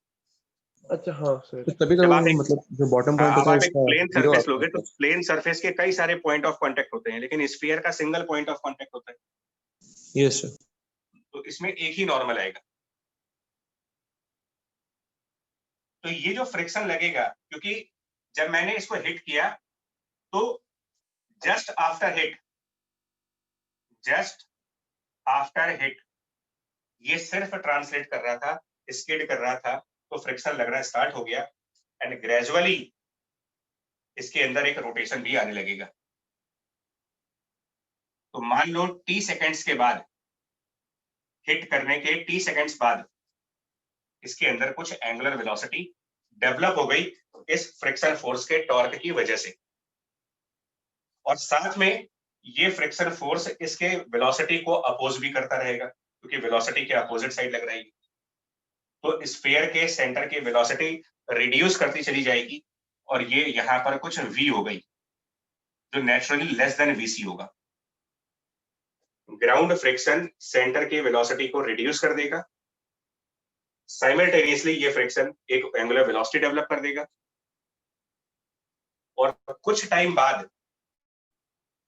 अच्छा हाँ सर। तो तभी तो जब आप एक मतलब जो बॉटम पॉइंट अब होता है आप एक उसका प्लेन जीरो सरफेस आता लोगे तो है। प्लेन सरफेस के कई सारे पॉइंट ऑफ कांटेक्ट होते हैं, लेकिन स्फीयर का सिंगल पॉइंट ऑफ कांटेक्ट होता है। Yes sir. तो इसमें एक ही नॉर्मल आएगा। तो ये जो फ्रिक्शन लगेगा, क्योंकि जब मैंने इसको हिट किया तो जस्ट आफ्टर हिट ये सिर्फ ट्रांसलेट कर रहा था, स्किड कर रहा था, तो फ्रिक्शन लगना स्टार्ट हो गया एंड ग्रेजुअली इसके अंदर एक रोटेशन भी आने लगेगा। तो मान लो टी सेकेंड्स के बाद, हिट करने के टी सेकेंड्स बाद इसके अंदर कुछ एंगुलर वेलोसिटी डेवलप हो गई इस फ्रिक्शन फोर्स के टॉर्क की वजह से, और साथ में ये फ्रिक्शन फोर्स इसके वेलोसिटी को अपोज भी करता रहेगा, क्योंकि वेलोसिटी के अपोजिट साइड लग रही है। तो स्फीयर के सेंटर की वेलोसिटी रिड्यूस करती चली जाएगी और ये यहां पर कुछ v हो गई जो नेचुरली लेस देन vc होगा। ग्राउंड फ्रिक्शन सेंटर की वेलोसिटी को रिड्यूस कर देगा, साइमल्टेनियसली ये फ्रिक्शन एक एंगुलर वेलोसिटी डेवलप कर देगा, और कुछ टाइम बाद,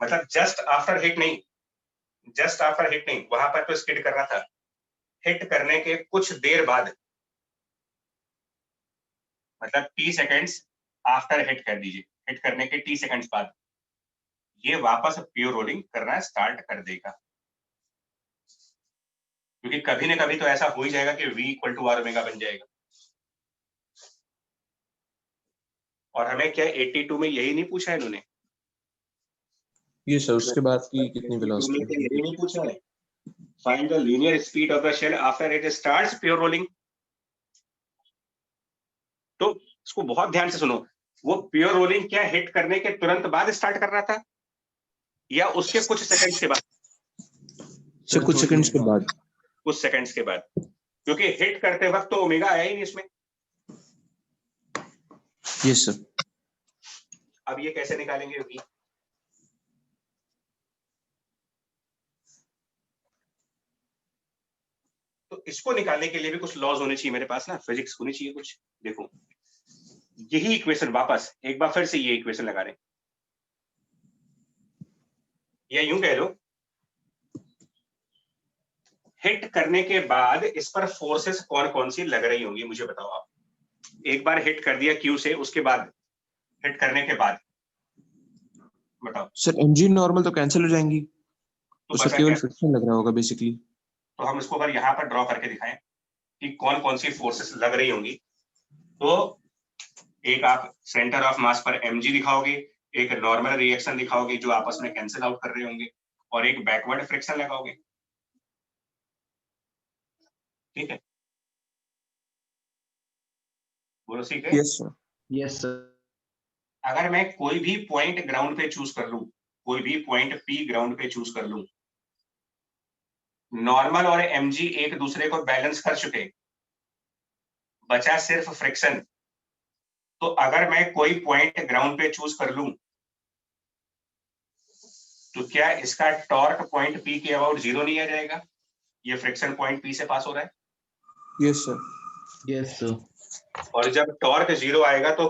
मतलब जस्ट आफ्टर हिट नहीं, वहां पर तो स्किड कर रहा था, हिट करने के कुछ देर बाद, मतलब टी सेकेंड्स आफ्टर हिट कर दीजिए, हिट करने के टी सेकेंड्स बाद ये वापस प्योर रोलिंग करना स्टार्ट कर देगा, क्योंकि कभी ना कभी तो ऐसा हो ही जाएगा कि v equal to R omega बन जाएगा। और हमें क्या 82 में यही नहीं पूछा है इन्होंने? ये सर उसके बाद की कितनी 82 में वेलोसिटी क्या यही नहीं पूछा है? Find the linear speed of the shell after it starts pure rolling. तो इसको बहुत ध्यान से सुनो, वो प्योर रोलिंग क्या हिट करने के तुरंत बाद स्टार्ट कर रहा था या उसके कुछ सेकंड्स के बाद? सर कुछ सेकंड्स के बाद। कुछ सेकंड्स के बाद, क्योंकि हिट करते वक्त तो ओमेगा आया ही नहीं इसमें। Yes sir. अब ये कैसे निकालेंगे v? तो इसको निकालने के लिए भी कुछ लॉज होने चाहिए मेरे पास ना, फिजिक्स होनी चाहिए कुछ। देखो यही इक्वेशन वापस एक बार फिर से ये इक्वेशन लगा रहे हैं, या यूं कह लो हिट करने के बाद इस पर फोर्सेस कौन कौन सी लग रही होंगी, मुझे बताओ आप। एक बार हिट कर दिया Q से, उसके बाद हिट करने के बाद बताओ। सर mg नॉर्मल तो कैंसिल हो जाएंगी, तो उससे बचा केवल क्या? फ्रिक्शन लग रहा होगा बेसिकली। तो हम इसको अगर यहाँ पर ड्रॉ करके दिखाएं कि कौन कौन सी फोर्सेस लग रही होंगी, तो एक आप सेंटर ऑफ मास पर mg दिखाओगे, एक नॉर्मल रिएक्शन दिखाओगे जो आपस में कैंसिल आउट कर रहे होंगे, और एक बैकवर्ड फ्रिक्शन लगाओगे। ठीक है, बोलो ठीक है। Yes sir. Yes sir. अगर मैं कोई भी पॉइंट ग्राउंड पे चूज कर लूं, कोई भी पॉइंट P ग्राउंड पे चूज कर लूं, नॉर्मल और mg एक दूसरे को बैलेंस कर चुके, बचा सिर्फ फ्रिक्शन। तो अगर मैं कोई पॉइंट ग्राउंड पे चूज कर लूं, तो क्या इसका टॉर्क पॉइंट P के अबाउट 0 नहीं आ जाएगा? ये फ्रिक्शन पॉइंट P से पास हो रहा है। Yes sir. Yes sir. और जब टॉर्क 0 आएगा तो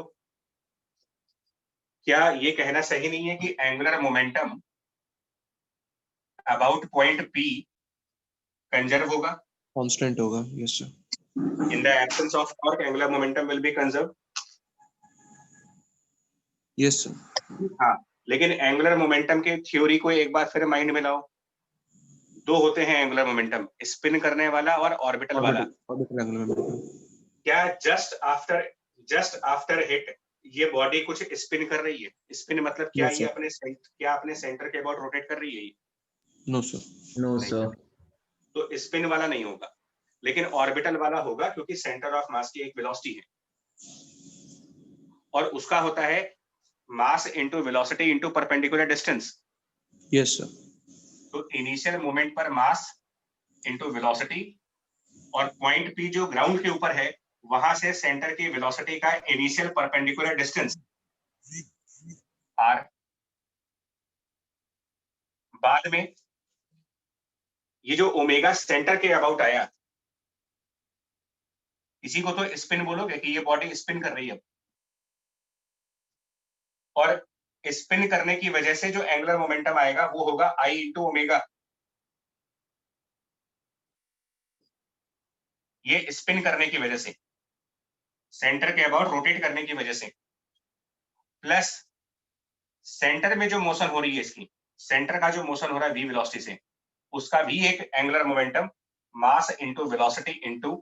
क्या ये कहना सही नहीं है कि angular momentum about point P conserve होगा? कांस्टेंट होगा। Yes sir. In the absence of torque angular momentum will be conserve. Yes sir. हाँ, लेकिन एंगुलर मोमेंटम के थ्योरी को एक बार फिर माइंड में लाओ। दो होते हैं एंगुलर मोमेंटम, स्पिन करने वाला और ऑर्बिटल वाला। Orbital angular momentum. क्या जस्ट आफ्टर हिट ये बॉडी कुछ स्पिन कर रही है? स्पिन मतलब क्या? No, ये sir. अपने सेंटर के अबाउट रोटेट कर रही है ये? No sir. नो नहीं। सर। तो स्पिन वाला नहीं होगा, लेकिन ऑर्बिटल वाला होगा, क्योंकि सेंटर ऑफ मास की एक वेलोसिटी है और उसका होता है mass into velocity into perpendicular distance. Yes sir. तो इनिशियल मोमेंट पर मास इनटू वेलोसिटी, और पॉइंट P जो ग्राउंड के ऊपर है वहां से सेंटर की वेलोसिटी का इनिशियल परपेंडिकुलर डिस्टेंस r। बाद में ये जो ओमेगा सेंटर के अबाउट आया, इसी को तो स्पिन बोलोगे कि ये बॉडी स्पिन कर रही है। और स्पिन करने की वजह से जो एंगुलर मोमेंटम आएगा वो होगा I इंटू ओमेगा। ये स्पिन करने की वजह से। सेंटर के अबाउट रोटेट करने की वजह से, प्लस सेंटर में जो मोशन हो रही है इसकी, सेंटर का जो मोशन हो रहा है v वेलोसिटी से, उसका भी एक angular momentum mass into velocity into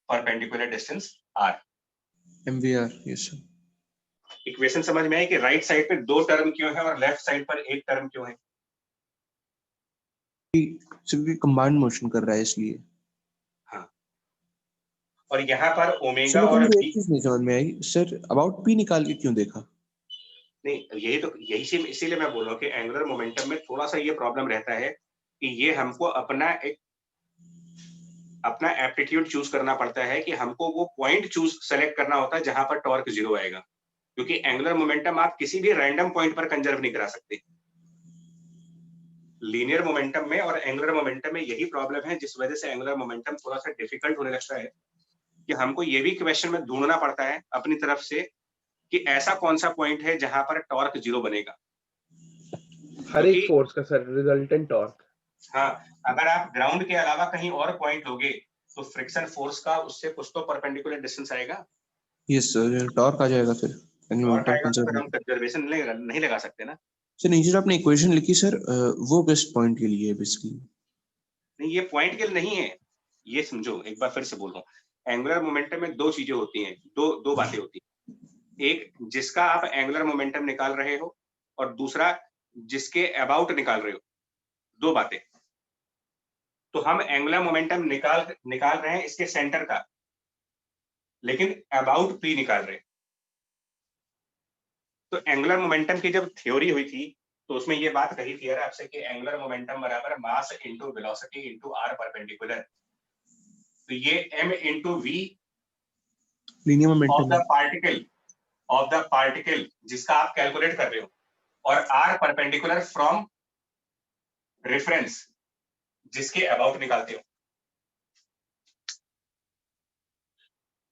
perpendicular distance r। MVR, yes sir. Equation समझ में आई कि राइट साइड पे 2 टर्म क्यों है और लेफ्ट साइड पर 1 टर्म क्यों है? क्योंकि कंबाइंड मोशन कर रहा है इसलिए। हाँ, और यहाँ पर सर ओमेगा लेकिन और मुझे v, एक चीज नहीं समझ में आई सर, अबाउट P निकाल के क्यों देखा? नहीं यही से इसीलिए मैं बोल रहा हूँ कि एंगुलर मोमेंटम में थोड़ा सा ये प्रॉब्लम रहता है कि ये हमको अपना एप्टीट्यूड चूज करना पड़ता है कि हमको वो पॉइंट सेलेक्ट करना होता है जहां पर टॉर्क 0 आएगा, क्योंकि एंगुलर मोमेंटम आप किसी भी रैंडम पॉइंट पर कंजर्व नहीं करा सकते। लीनियर मोमेंटम में और एंगुलर मोमेंटम में यही प्रॉब्लम है, जिस वजह से एंगुलर मोमेंटम थोड़ा सा डिफिकल्ट होने लगता है कि हमको ये भी क्वेश्चन में ढूंढना पड़ता है अपनी तरफ से कि ऐसा कौन सा पॉइंट है जहां पर टॉर्क 0 बनेगा। हर एक फोर्स का सर रिजल्टेंट टॉर्क। हाँ, अगर आप ग्राउंड के अलावा कहीं और पॉइंट लोगे तो फ्रिक्शन फोर्स का उससे कुछ तो परपेंडिकुलर डिस्टेंस आएगा, यस सर, टॉर्क आ जाएगा फिर। टॉर्क आएगा, तो कंजर्व फिर हम कंजर्वेशन नहीं लगा सकते ना। सर नीचे जो आपने इक्वेशन लिखी सर, वो किस पॉइंट के लिए है बेसिकली? नहीं, ये पॉइंट के लिए नहीं है, ये समझो, एक बार फिर से बोल रहा हूँ। एंगुलर मोमेंटम में 2 चीजें होती हैं, दो बातें होती हैं। एक जिसका आप एंगुलर मोमेंटम निकाल रहे हो, और दूसरा जिसके अबाउट निकाल रहे हो। 2 बातें। तो हम एंगुलर मोमेंटम निकाल रहे हैं इसके सेंटर का, लेकिन अबाउट p निकाल रहे हैं। तो एंगुलर मोमेंटम की जब थ्योरी हुई थी तो उसमें ये बात कही थी यार आपसे कि एंगुलर मोमेंटम बराबर mass into velocity into r perpendicular. तो ये m into v linear of momentum the particle जिसका आप कैलकुलेट कर रहे हो, और r परपेंडिकुलर फ्रॉम रेफरेंस जिसके अबाउट निकालते हो।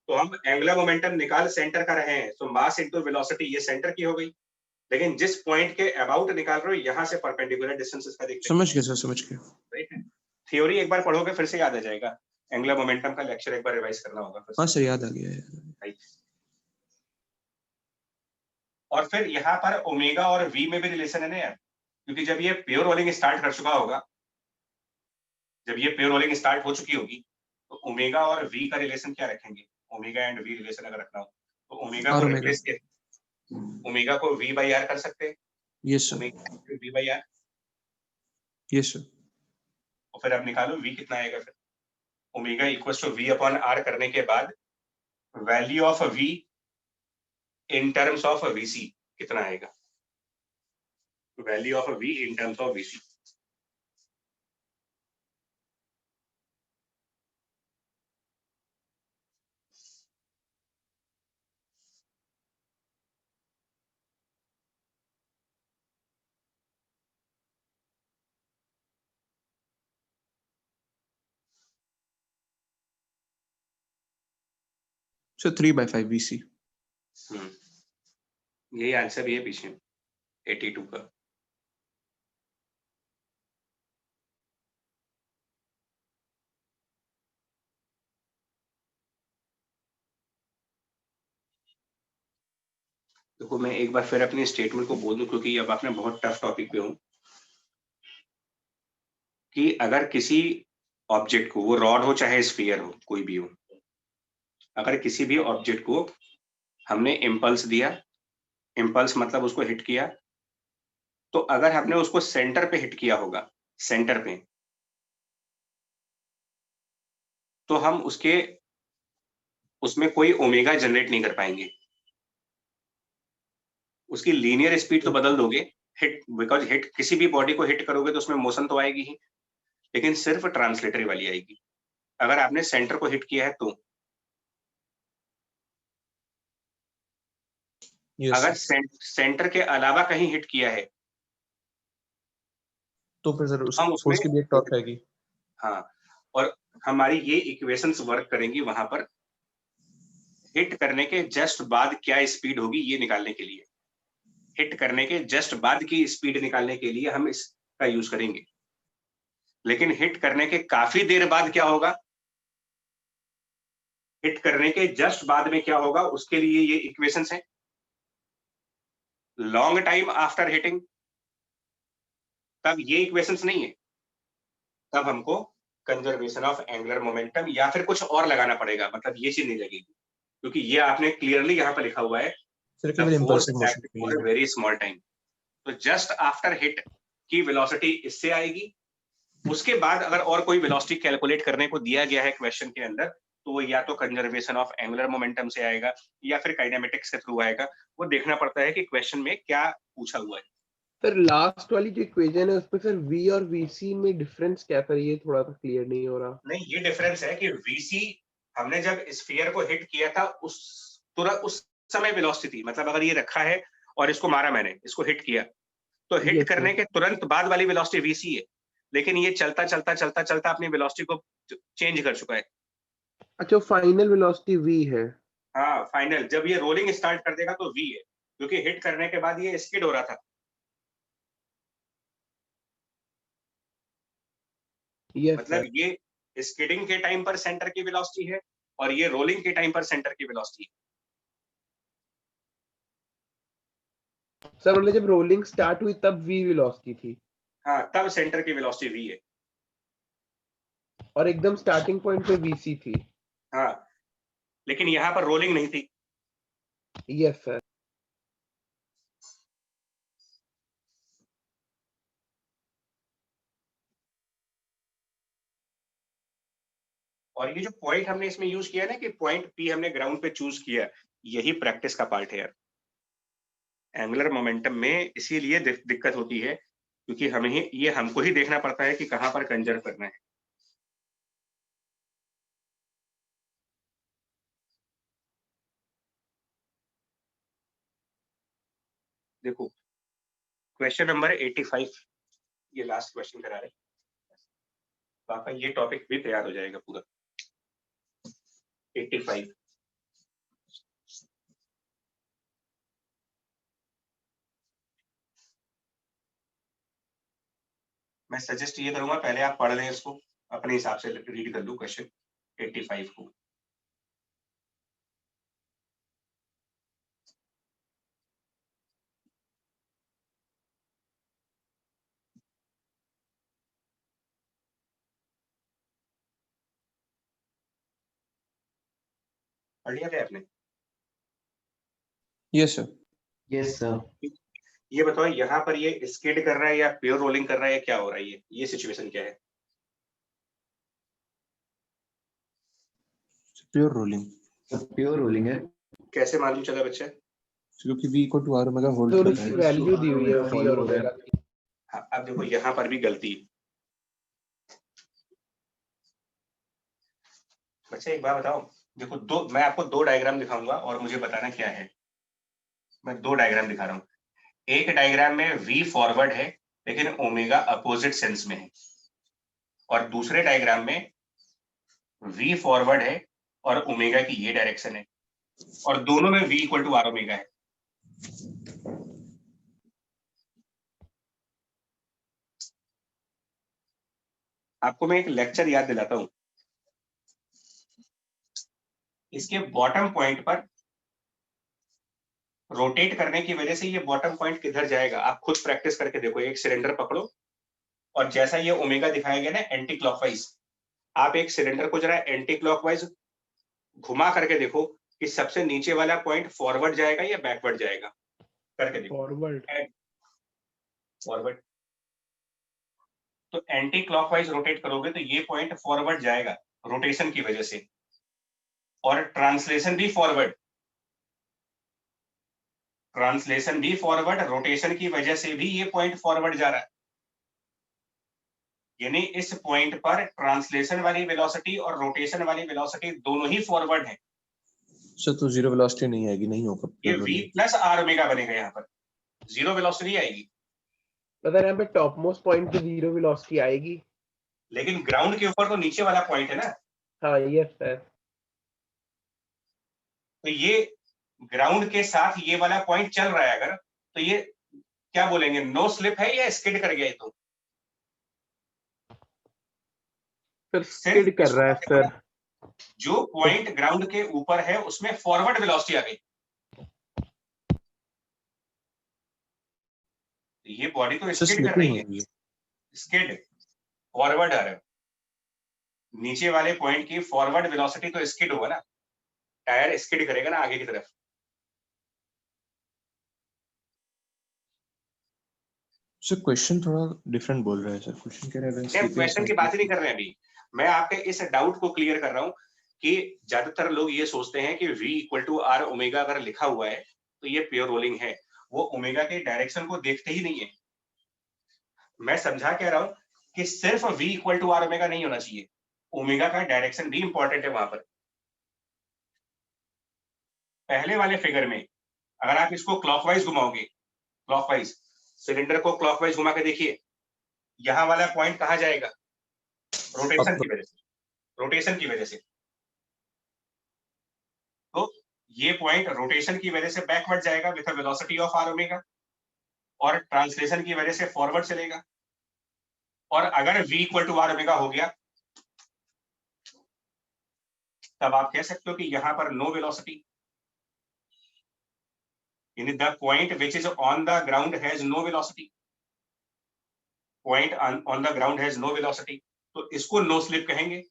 तो हम एंगुलर मोमेंटम निकाल सेंटर का रहे हैं, तो मास इनटू वेलोसिटी ये सेंटर की हो गई, लेकिन जिस पॉइंट के अबाउट निकाल रहे हो यहां से परपेंडिकुलर डिस्टेंसेस का देखते हैं। समझ गया सर, समझ गया। राइट है, थ्योरी एक बार पढ़ोगे फिर से याद आ जाएगा। एंगुलर मोमेंटम का लेक्चर एक बार रिवाइज करना होगा फिर हाँ से। सर, याद आ गया है। राइट। और फिर यहाँ पर ओमेगा और v में भी रिलेशन है ना यार, क्योंकि जब ये प्योर रोलिंग स्टार्ट कर चुका होगा, जब ये प्योर रोलिंग स्टार्ट हो चुकी होगी, तो ओमेगा और v का रिलेशन क्या रखेंगे? ओमेगा एंड v रिलेशन अगर रखना हो तो ओमेगा और को ओमेगा, रिप्लेस के ओमेगा को v by r कर सकते हैं। Yes sir, omega v by r, yes sir. और फिर अब निकालो v कितना आएगा। फिर omega equals to v upon r करने के बाद value of v in terms of vc कितना आएगा? Value of v in terms of vc। Sir 3/5 VC। यही आंसर भी है पीछे 82 का। देखो मैं एक बार फिर अपनी स्टेटमेंट को बोल दूं, क्योंकि अब आपने बहुत टफ टॉपिक पे हूं, कि अगर किसी ऑब्जेक्ट को, वो रॉड हो चाहे स्फीयर हो, कोई भी हो, अगर किसी भी ऑब्जेक्ट को हमने इम्पल्स दिया, इम्पल्स मतलब उसको हिट किया, तो अगर हमने उसको सेंटर पे हिट किया होगा, सेंटर पे, तो हम उसमें कोई ओमेगा जनरेट नहीं कर पाएंगे। उसकी लीनियर स्पीड तो बदल दोगे, बिकॉज हिट किसी भी बॉडी को हिट करोगे तो उसमें मोशन तो आएगी ही, लेकिन सिर्फ ट्रांसलेटरी वाली आएगी। अगर आपने सेंटर को हिट किया है तो, अगर सेंटर के अलावा कहीं हिट किया है तो फिर सर उस हम उसमें फोर्स की भी एक टॉर्क आएगी। हाँ, और हमारी ये इक्वेशंस वर्क करेंगी वहां पर हिट करने के जस्ट बाद क्या स्पीड होगी ये निकालने के लिए। हिट करने के जस्ट बाद की स्पीड निकालने के लिए हम इसका यूज करेंगे, लेकिन हिट करने के काफी देर बाद क्या होगा हिट करने के जस्ट बाद में क्या होगा उसके लिए ये इक्वेशंस हैं। लॉन्ग टाइम आफ्टर हिटिंग तब ये इक्वेशंस नहीं है, तब हमको कंजर्वेशन ऑफ एंगुलर मोमेंटम या फिर कुछ और लगाना पड़ेगा, मतलब ये चीज नहीं लगेगी, क्योंकि ये आपने क्लियरली यहाँ पर लिखा हुआ है सर केवल इम्पल्सिव मोशन के लिए। Very small time. तो जस्ट आफ्टर हिट की वेलोसिटी इससे आएगी, उसके बाद अगर और कोई वेलोसिटी कैलकुलेट करने को दिया गया है क्वेश्चन के अंदर तो वो या तो कंजर्वेशन ऑफ एंगुलर मोमेंटम से आएगा या फिर काइनेमेटिक्स के थ्रू आएगा। वो देखना पड़ता है कि क्वेश्चन में क्या पूछा हुआ है। सर लास्ट वाली जो इक्वेशन है उसमें सर v और vc में डिफरेंस क्या सर, ये थोड़ा सा क्लियर नहीं हो रहा। नहीं, ये डिफरेंस है कि vc हमने जब स्फीयर को हिट किया था उस तुरंत उस समय वेलोसिटी थी, मतलब अगर ये रखा है और इसको मारा मैंने, इसको हिट किया तो हिट Yes, करने sir. के तुरंत बाद वाली वेलोसिटी vc है, लेकिन ये चलता चलता चलता चलता अपनी वेलोसिटी को चेंज कर चुका है। अच्छा, फाइनल वेलोसिटी v है। हाँ, फाइनल जब ये रोलिंग स्टार्ट कर देगा तो v है, क्योंकि हिट करने के बाद ये स्किड हो रहा था। यस मतलब सर। ये स्किडिंग के टाइम पर सेंटर की वेलोसिटी है और ये रोलिंग के टाइम पर सेंटर की वेलोसिटी है। सर मतलब जब रोलिंग स्टार्ट हुई तब v वेलोसिटी थी हाँ, तब सेंटर की वेलोसिटी v है। और एकदम स्टार्टिंग पॉइंट पे vc थी। हाँ, लेकिन यहाँ पर रोलिंग नहीं थी। Yes sir. और ये जो पॉइंट हमने इसमें यूज किया ना कि पॉइंट P हमने ग्राउंड पे चूज किया, यही प्रैक्टिस का पार्ट है यार। एंगुलर मोमेंटम में इसीलिए दिक्कत होती है, क्योंकि हमें ये हमको ही देखना पड़ता है कि कहां पर कंजर्व करना है। देखो क्वेश्चन नंबर 85, ये लास्ट क्वेश्चन करा रहे, पापा ये टॉपिक भी तैयार हो जाएगा पूरा। 85 मैं सजेस्ट ये करूंगा पहले आप पढ़ लें इसको, अपने हिसाब से रीड कर लो क्वेश्चन 85 को। पढ़ लिया क्या आपने? Yes sir. Yes sir. ये बताओ यहाँ पर ये स्किड कर रहा है या प्योर रोलिंग कर रहा है या क्या हो रहा है, ये सिचुएशन क्या है? Pure rolling. प्योर रोलिंग है। कैसे मालूम चला बच्चा? क्योंकि v equal to r omega hold तो कर उसकी रहा है। वैल्यू दी हुई है v फॉलो और हो रहा है। ओमेगा की। हाँ, अब देखो यहाँ पर भी गलती है। बच्चा एक बात बताओ, देखो मैं आपको दो डायग्राम दिखाऊंगा और मुझे बताना क्या है। मैं दो डायग्राम दिखा रहा हूँ, एक डायग्राम में v फॉरवर्ड है लेकिन ओमेगा अपोजिट सेंस में है, और दूसरे डायग्राम में v फॉरवर्ड है और ओमेगा की ये डायरेक्शन है, और दोनों में v equal to r omega है। आपको मैं एक लेक्चर याद दिलाता हूं, इसके बॉटम पॉइंट पर रोटेट करने की वजह से ये बॉटम पॉइंट किधर जाएगा आप खुद प्रैक्टिस करके देखो। एक सिलेंडर पकड़ो और जैसा ये ओमेगा दिखाया गया ना एंटी क्लॉकवाइज, आप एक सिलेंडर को जरा एंटी क्लॉकवाइज घुमा करके देखो कि सबसे नीचे वाला पॉइंट फॉरवर्ड जाएगा या बैकवर्ड जाएगा, करके देखो। फॉरवर्ड। फॉरवर्ड। तो एंटी क्लॉकवाइज रोटेट करोगे तो ये पॉइंट फॉरवर्ड जाएगा रोटेशन की वजह से, और ट्रांसलेशन भी फॉरवर्ड, ट्रांसलेशन भी फॉरवर्ड, रोटेशन की वजह से भी ये पॉइंट फॉरवर्ड जा रहा है। यानी इस पॉइंट पर ट्रांसलेशन वाली वेलोसिटी और रोटेशन वाली वेलोसिटी दोनों ही फॉरवर्ड है। सर तो जीरो वेलोसिटी नहीं आएगी, नहीं होगा ये pure v rolling. Plus R omega बनेगा, यहाँ पर जीरो वेलोसिटी आएगी, मतलब यहाँ पे टॉप मोस्ट पॉइंट पे जीरो वेलोसिटी आएगी। लेकिन ग्राउंड के ऊपर तो नीचे वाला पॉइंट है ना। हाँ यस सर। तो ये ग्राउंड के साथ ये वाला पॉइंट चल रहा है अगर, तो ये क्या बोलेंगे, नो स्लिप है या स्किड कर गया? तो सर स्किड कर रहा है सर। जो पॉइंट ग्राउंड के ऊपर है उसमें फॉरवर्ड वेलोसिटी आ गई, ये बॉडी तो सर स्किड कर स्लिपिंग रही हो है, रही है। स्किड फॉरवर्ड आ रहा है, नीचे वाले पॉइंट की फॉरवर्ड वेलोसिटी तो स्किड होगा ना, टायर स्किड करेगा ना आगे की तरफ। सर क्वेश्चन थोड़ा डिफरेंट बोल रहा है सर। क्वेश्चन कह रहा है हम क्वेश्चन की बात ही नहीं कर रहे हैं अभी, मैं आपके इस डाउट को क्लियर कर रहा हूं कि ज्यादातर लोग ये सोचते हैं कि v equal to R omega अगर लिखा हुआ है तो ये प्योर रोलिंग है, वो ओमेगा के डायरेक्शन को देखते ही नहीं है। मैं समझा कह रहा हूं कि सिर्फ v equal to R omega नहीं होना चाहिए, ओमेगा का डायरेक्शन भी इंपॉर्टेंट है वहां पर। पहले वाले फिगर में अगर आप इसको क्लॉकवाइज घुमाओगे, क्लॉकवाइज सिलेंडर को क्लॉकवाइज घुमा के देखिए, यहाँ वाला पॉइंट कहाँ जाएगा, रोटेशन की वजह से, रोटेशन की वजह से। तो ये पॉइंट रोटेशन की वजह से बैकवर्ड जाएगा with velocity of R omega, और ट्रांसलेशन की वजह से फॉरवर्ड चलेगा। और अगर v equal to R omega हो गया तब आप कह सकते हो कि यहां पर नो वेलोसिटी, यानी the point which is on the ground has no velocity, point on the ground has no velocity, तो इसको नो स्लिप कहेंगे।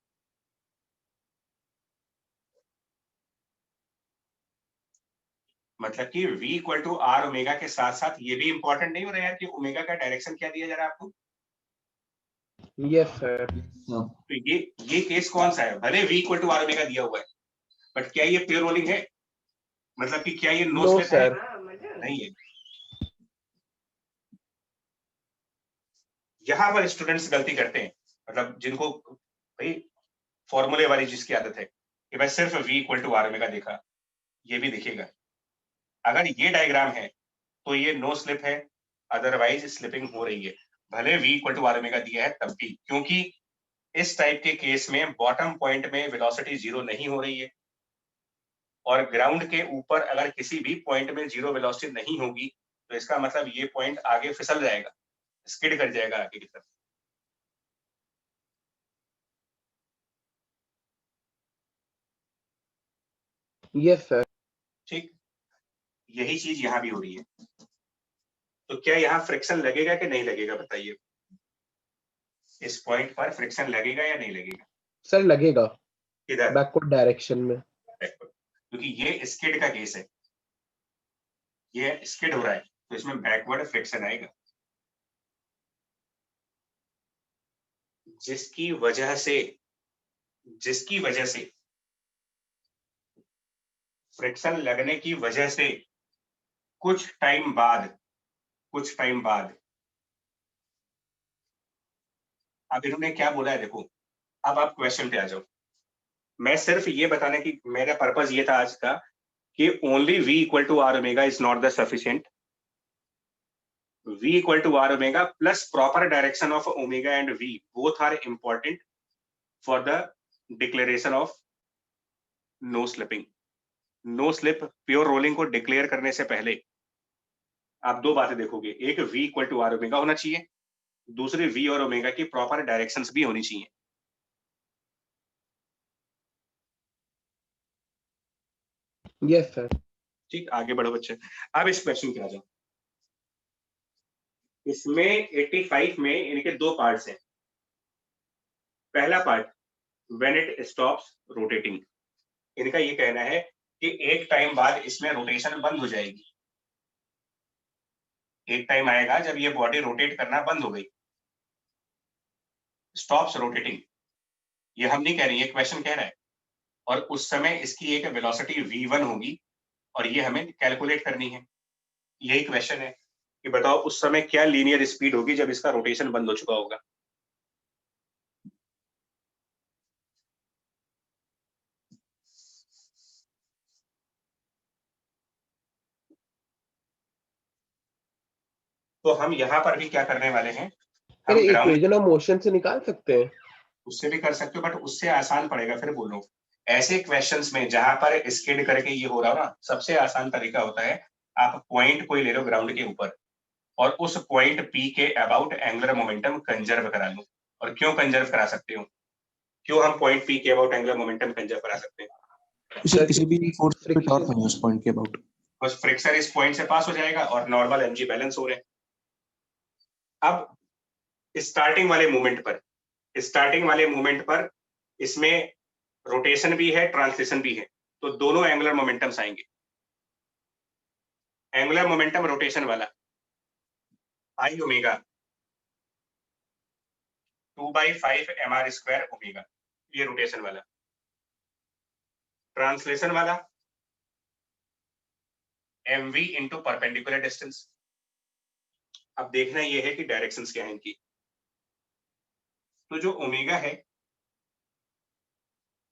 मतलब कि v equal to R omega के साथ साथ ये भी इंपॉर्टेंट नहीं हो रहा यार कि ओमेगा का डायरेक्शन क्या दिया जा रहा है आपको। Yes sir. तो ये केस कौन सा है, भले v equal to R omega दिया हुआ है, बट क्या ये प्योर रोलिंग है, मतलब कि क्या ये नो नो स्लिप है, सर। नहीं है। यहाँ पर स्टूडेंट्स गलती करते हैं, मतलब जिनको भाई फॉर्मूले वाली जिसकी आदत है कि भाई सिर्फ v equal to R omega देखा, ये भी दिखेगा। अगर ये डायग्राम है तो ये नो स्लिप है, अदरवाइज स्लिपिंग हो रही है, भले v equal to R omega दिया है तब भी, क्योंकि इस टाइप के केस में बॉटम पॉइंट में वेलोसिटी जीरो नहीं हो रही है, और ग्राउंड के ऊपर अगर किसी भी पॉइंट में जीरो वेलोसिटी नहीं होगी तो इसका मतलब ये पॉइंट आगे फिसल जाएगा, स्किड कर जाएगा आगे की तरफ। Yes sir. ठीक, यही चीज यहाँ भी हो रही है। तो क्या यहाँ फ्रिक्शन लगेगा कि नहीं लगेगा बताइए, इस पॉइंट पर फ्रिक्शन लगेगा या नहीं लगेगा? सर लगेगा किधर? बैकवर्ड डायरेक्शन में। क्योंकि ये स्किड का केस है, ये स्किड हो रहा है तो इसमें बैकवर्ड फ्रिक्शन आएगा, जिसकी वजह से फ्रिक्शन लगने की वजह से कुछ टाइम बाद अब इन्होंने क्या बोला है देखो। अब आप क्वेश्चन पे आ जाओ। मैं सिर्फ ये बताने की, मेरा पर्पस ये था आज का कि only v equal to R omega is not the sufficient, v equal to R omega plus proper direction of omega and v both are important for the declaration of no slipping. No slip pure rolling को declare करने से पहले आप दो बातें देखोगे, एक v equal to R omega होना चाहिए, दूसरी v और ओमेगा की प्रॉपर डायरेक्शंस भी होनी चाहिए। Yes sir. ठीक, आगे बढ़ो बच्चे। अब इस क्वेश्चन पे आ जाओ। इसमें 85 में इनके दो पार्ट्स हैं। पहला part when it stops rotating, इनका ये कहना है कि एक टाइम बाद इसमें रोटेशन बंद हो जाएगी, एक टाइम आएगा जब ये बॉडी रोटेट करना बंद हो गई, स्टॉप्स रोटेटिंग। ये हम नहीं कह रहे, ये क्वेश्चन कह रहा है, और उस समय इसकी एक वेलोसिटी v1 होगी और ये हमें कैलकुलेट करनी है। यही क्वेश्चन है कि बताओ उस समय क्या लीनियर स्पीड होगी जब इसका रोटेशन बंद हो चुका होगा। तो हम यहाँ पर भी क्या करने वाले हैं, सर हम ग्राउंड इक्वेशन ऑफ मोशन से निकाल सकते हैं। उससे भी कर सकते हो, बट उससे आसान पड़ेगा। फिर बोल रहा हूँ, ऐसे क्वेश्चंस में जहां पर स्किड करके ये हो रहा हो ना, सबसे आसान तरीका होता है आप पॉइंट कोई ले लो ग्राउंड के ऊपर और उस पॉइंट P के अबाउट एंगुलर मोमेंटम कंजर्व करा लो। और क्यों कंजर्व करा सकते हो, क्यों हम पॉइंट पी के अबाउट एंगुलर मोमेंटम कंजर्व करा सकते हैं? सर किसी भी फोर्स पे टॉर्क नहीं है उस पॉइंट के अबाउट। बस फ्रिक्शन इस पॉइंट से पास हो जाएगा और नॉर्मल एमजी बैलेंस हो रहे हैं। अब स्टार्टिंग वाले मोमेंट पर इसमें रोटेशन भी है, ट्रांसलेशन भी है, तो दोनों एंगुलर मोमेंटम्स आएंगे। एंगुलर मोमेंटम रोटेशन वाला आई ओमेगा 2/5 mr स्क्वायर ओमेगा, ये रोटेशन वाला। ट्रांसलेशन वाला mv इंटू परपेंडिकुलर डिस्टेंस। अब देखना ये है कि डायरेक्शंस क्या है इनकी। तो जो ओमेगा है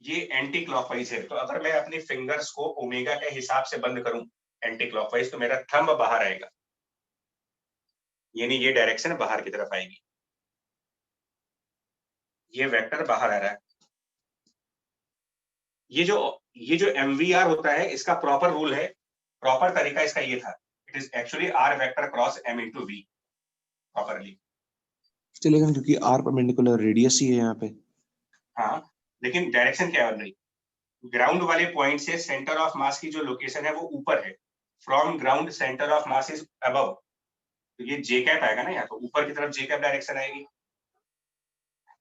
ये एंटी क्लॉकवाइज है, तो अगर मैं अपनी फिंगर्स को ओमेगा के हिसाब से बंद करूं एंटी क्लॉकवाइज, तो मेरा थंब बाहर आएगा, यानी ये डायरेक्शन बाहर की तरफ आएगी, ये वेक्टर बाहर आ रहा है। ये जो MVR होता है इसका प्रॉपर रूल है, प्रॉपर तरीका इसका ये था, it is actually R vector cross M into V properly. चलेगा क्योंकि आर परपेंडिकुलर रेडियस ही है यहाँ पे। हाँ, लेकिन डायरेक्शन क्या बन रही? ग्राउंड वाले पॉइंट से सेंटर ऑफ मास की जो लोकेशन है वो ऊपर है, from ground centre of mass is above, तो ये जे कैप आएगा ना, यहाँ तो ऊपर की तरफ जे कैप डायरेक्शन आएगी,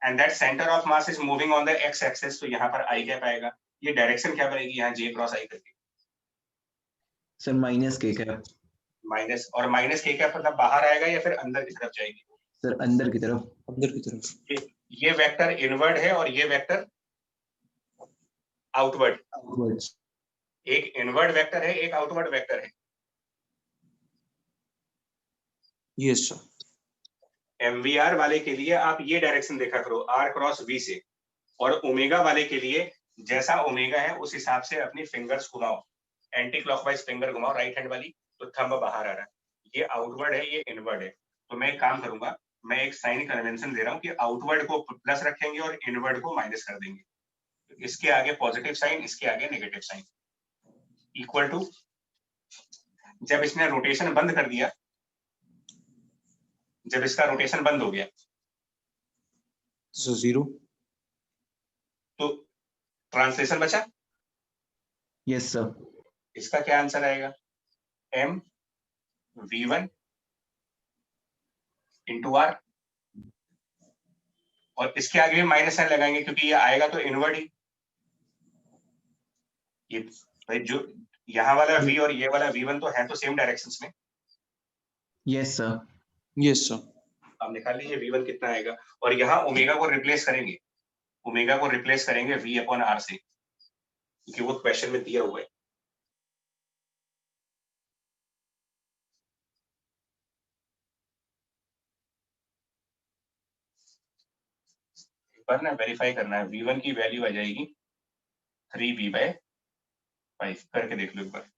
and that centre of mass is moving on the x axis, तो यहाँ पर आई कैप आएगा। ये डायरेक्शन क्या बनेगी यहाँ जे क्रॉस आई करके? सर माइनस के कैप। माइनस, और माइनस के कैप मतलब बाहर आएगा या फिर अंदर की तरफ जाएगी? सर अंदर की तरफ। अंदर की तरफ। ये वेक्टर इनवर्ड है और ये वेक्टर आउटवर्ड। आउटवर्ड्स। एक इनवर्ड वेक्टर है, एक आउटवर्ड वेक्टर है। Yes sir. MVR वाले के लिए आप ये डायरेक्शन देखा करो R क्रॉस V से, और ओमेगा वाले के लिए जैसा ओमेगा है उस हिसाब से अपनी फिंगर्स घुमाओ, एंटी क्लॉकवाइज फिंगर घुमाओ राइट हैंड वाली, तो थंब बाहर आ रहा है। ये आउटवर्ड है, ये इनवर्ड है, तो मैं एक काम करूंगा, मैं एक साइन कन्वेंशन दे रहा हूँ कि आउटवर्ड को प्लस रखेंगे और इनवर्ड को माइनस कर देंगे। तो इसके आगे पॉजिटिव साइन, इसके आगे नेगेटिव साइन, इक्वल टू, जब इसने रोटेशन बंद कर दिया, जब इसका रोटेशन बंद हो गया सो 0, तो ट्रांसलेशन बचा। Yes sir. इसका क्या आंसर आएगा? M V1 इंटू R, और इसके आगे भी माइनस साइन लगाएंगे क्योंकि ये आएगा तो इनवर्ड ही। ये भाई जो यहाँ वाला V और ये वाला V1 तो है तो सेम डायरेक्शंस में। Yes sir. Yes sir. आप निकाल लीजिए V1 कितना आएगा, और यहाँ ओमेगा को रिप्लेस करेंगे, ओमेगा को रिप्लेस करेंगे V अपॉन R से, क्योंकि वो क्वेश्चन में दिया हुआ है। एक बार ना वेरीफाई करना है, V1 की वैल्यू आ जाएगी 3V/5, करके देख लो एक बार।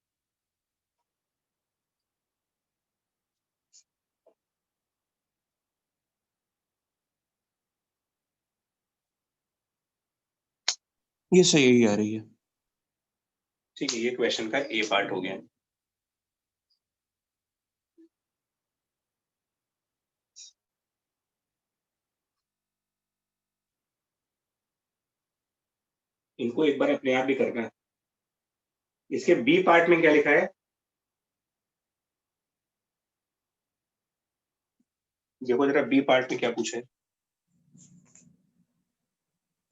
ये सही यही आ रही है। ठीक है, ये क्वेश्चन का A पार्ट हो गया। इनको एक बार अपने आप भी करना है। इसके B पार्ट में क्या लिखा है? देखो जरा B पार्ट में क्या पूछा है।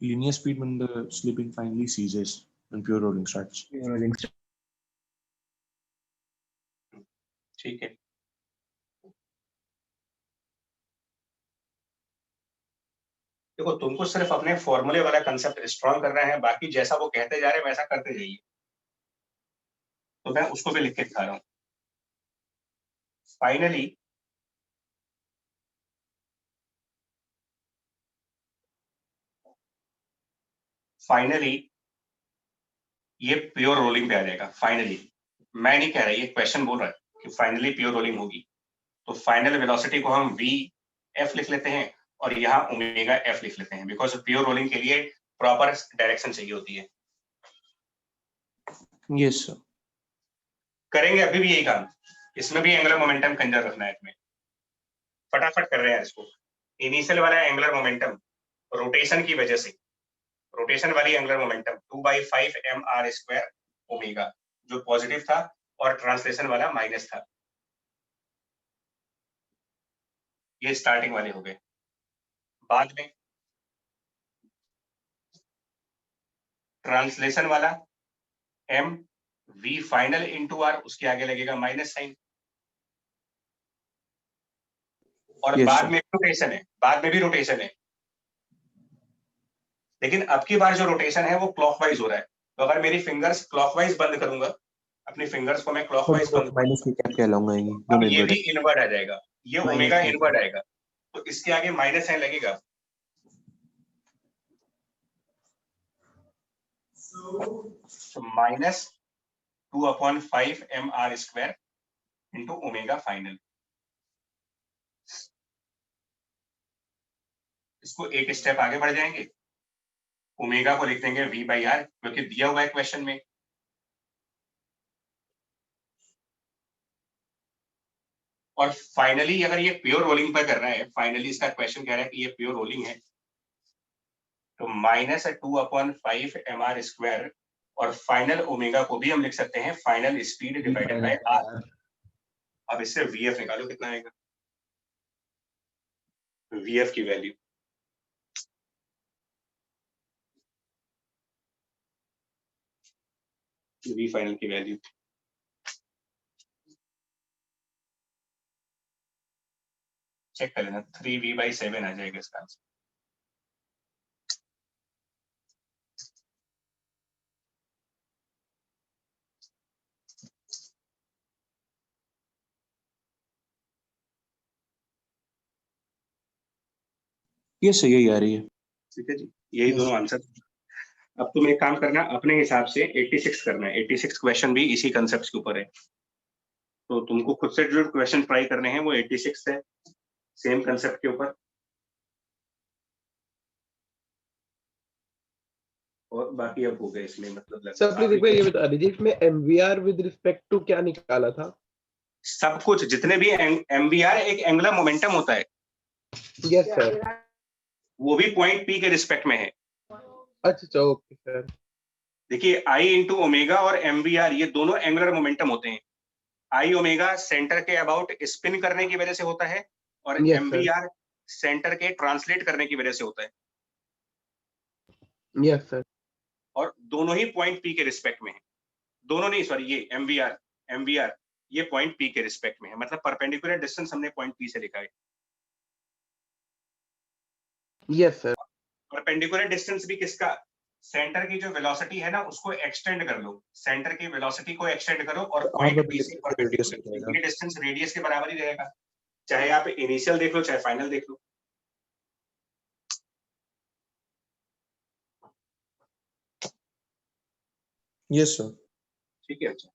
Linear speed when the slipping finally ceases and pure rolling starts. ठीक है, देखो तुमको सिर्फ अपने फॉर्मूले वाला कंसेप्ट स्ट्रॉन्ग करना है, बाकी जैसा वो कहते जा रहे हैं वैसा करते जाइए। तो मैं उसको भी लिख के दिखा रहा हूँ। फाइनली ये प्योर रोलिंग पे आ जाएगा। फाइनली मैं नहीं कह रहा, ये क्वेश्चन बोल रहा है कि फाइनली प्योर रोलिंग होगी, तो फाइनल वेलोसिटी को हम VF लिख लेते हैं और यहाँ ओमेगा F लिख लेते हैं, बिकॉज प्योर रोलिंग के लिए प्रॉपर डायरेक्शन चाहिए होती है। Yes sir. करेंगे अभी भी यही काम, इसमें भी एंगुलर मोमेंटम कंजर्व रखना है। इसमें फटाफट कर रहे हैं इसको। इनिशियल वाला एंगुलर मोमेंटम रोटेशन की वजह से रोटेशन वाली एंगुलर मोमेंटम 2/5 mr² ओमेगा, जो पॉजिटिव था, और ट्रांसलेशन वाला माइनस था। ये स्टार्टिंग वाले हो गए। बाद में ट्रांसलेशन वाला m v final into r, उसके आगे लगेगा माइनस साइन। और Yes, बाद sir. में रोटेशन है, बाद में भी रोटेशन है, लेकिन अब की बार जो रोटेशन है वो क्लॉकवाइज हो रहा है। तो अगर मेरी फिंगर्स क्लॉकवाइज बंद करूंगा, अपनी फिंगर्स को मैं क्लॉकवाइज बंद माइनस की क्या क्या लाऊंगा ये अब दोनों ये इन्वर्ट भी इनवर्ट आ जाएगा, ये Minus ओमेगा आएगा। इनवर्ट आएगा, तो इसके आगे माइनस साइन लगेगा। तो -2/5 mr² इंटू ओमेगा फाइनल। इसको एक स्टेप आगे बढ़ जाएंगे, ओमेगा को लिख देंगे v/r, क्योंकि दिया हुआ है क्वेश्चन में। और फाइनली अगर ये प्योर रोलिंग पर कर रहा है, फाइनली इसका क्वेश्चन कह रहा है कि ये प्योर रोलिंग है, तो -2/5 mr², और फाइनल ओमेगा को भी हम लिख सकते हैं final speed divided by r। अब इससे vf निकालो कितना आएगा, vf की वैल्यू v फाइनल की वैल्यू चेक कर लेना, 3v/7 आ जाएगा इसका आंसर। Yes, sir, यही आ रही है। ठीक है जी, यही Yes. दोनों आंसर। अब तुम एक काम करना, अपने हिसाब से 86 करना है, 86 क्वेश्चन भी इसी कंसेप्ट के ऊपर है, तो तुमको खुद से जो क्वेश्चन ट्राई करने हैं वो 86 है, सेम कंसेप्ट के ऊपर। और बाकी अब हो गए इसमें, मतलब सर प्लीज एक बार ये बता दीजिए, इसमें एमवीआर विद रिस्पेक्ट टू क्या निकाला था? सब कुछ, जितने भी एमवीआर एक एंगुलर मोमेंटम होता है, यस सर। वो भी पॉइंट पी के रिस्पेक्ट में है। अच्छा ओके सर। देखिए आई इंटू ओमेगा और एमवीआर ये दोनों एंगुलर मोमेंटम होते हैं। आई ओमेगा सेंटर के अबाउट स्पिन करने की वजह से होता है, और यस सर। एमवीआर सेंटर के ट्रांसलेट करने की वजह से होता है, यस सर। और दोनों ही पॉइंट पी के रिस्पेक्ट में है। दोनों नहीं, सॉरी, ये एमवीआर ये पॉइंट पी के रिस्पेक्ट में है, मतलब परपेंडिकुलर डिस्टेंस हमने पॉइंट पी से लिखा है। Yes sir. परपेंडिकुलर डिस्टेंस भी किसका, सेंटर की जो वेलोसिटी है ना उसको एक्सटेंड कर लो, सेंटर की वेलोसिटी को एक्सटेंड करो, और पॉइंट पी से रेडियस हो जाएगा। ये डिस्टेंस रेडियस के बराबर ही रहेगा, चाहे आप इनिशियल देख लो चाहे फाइनल देख लो। Yes sir. ठीक है, अच्छा।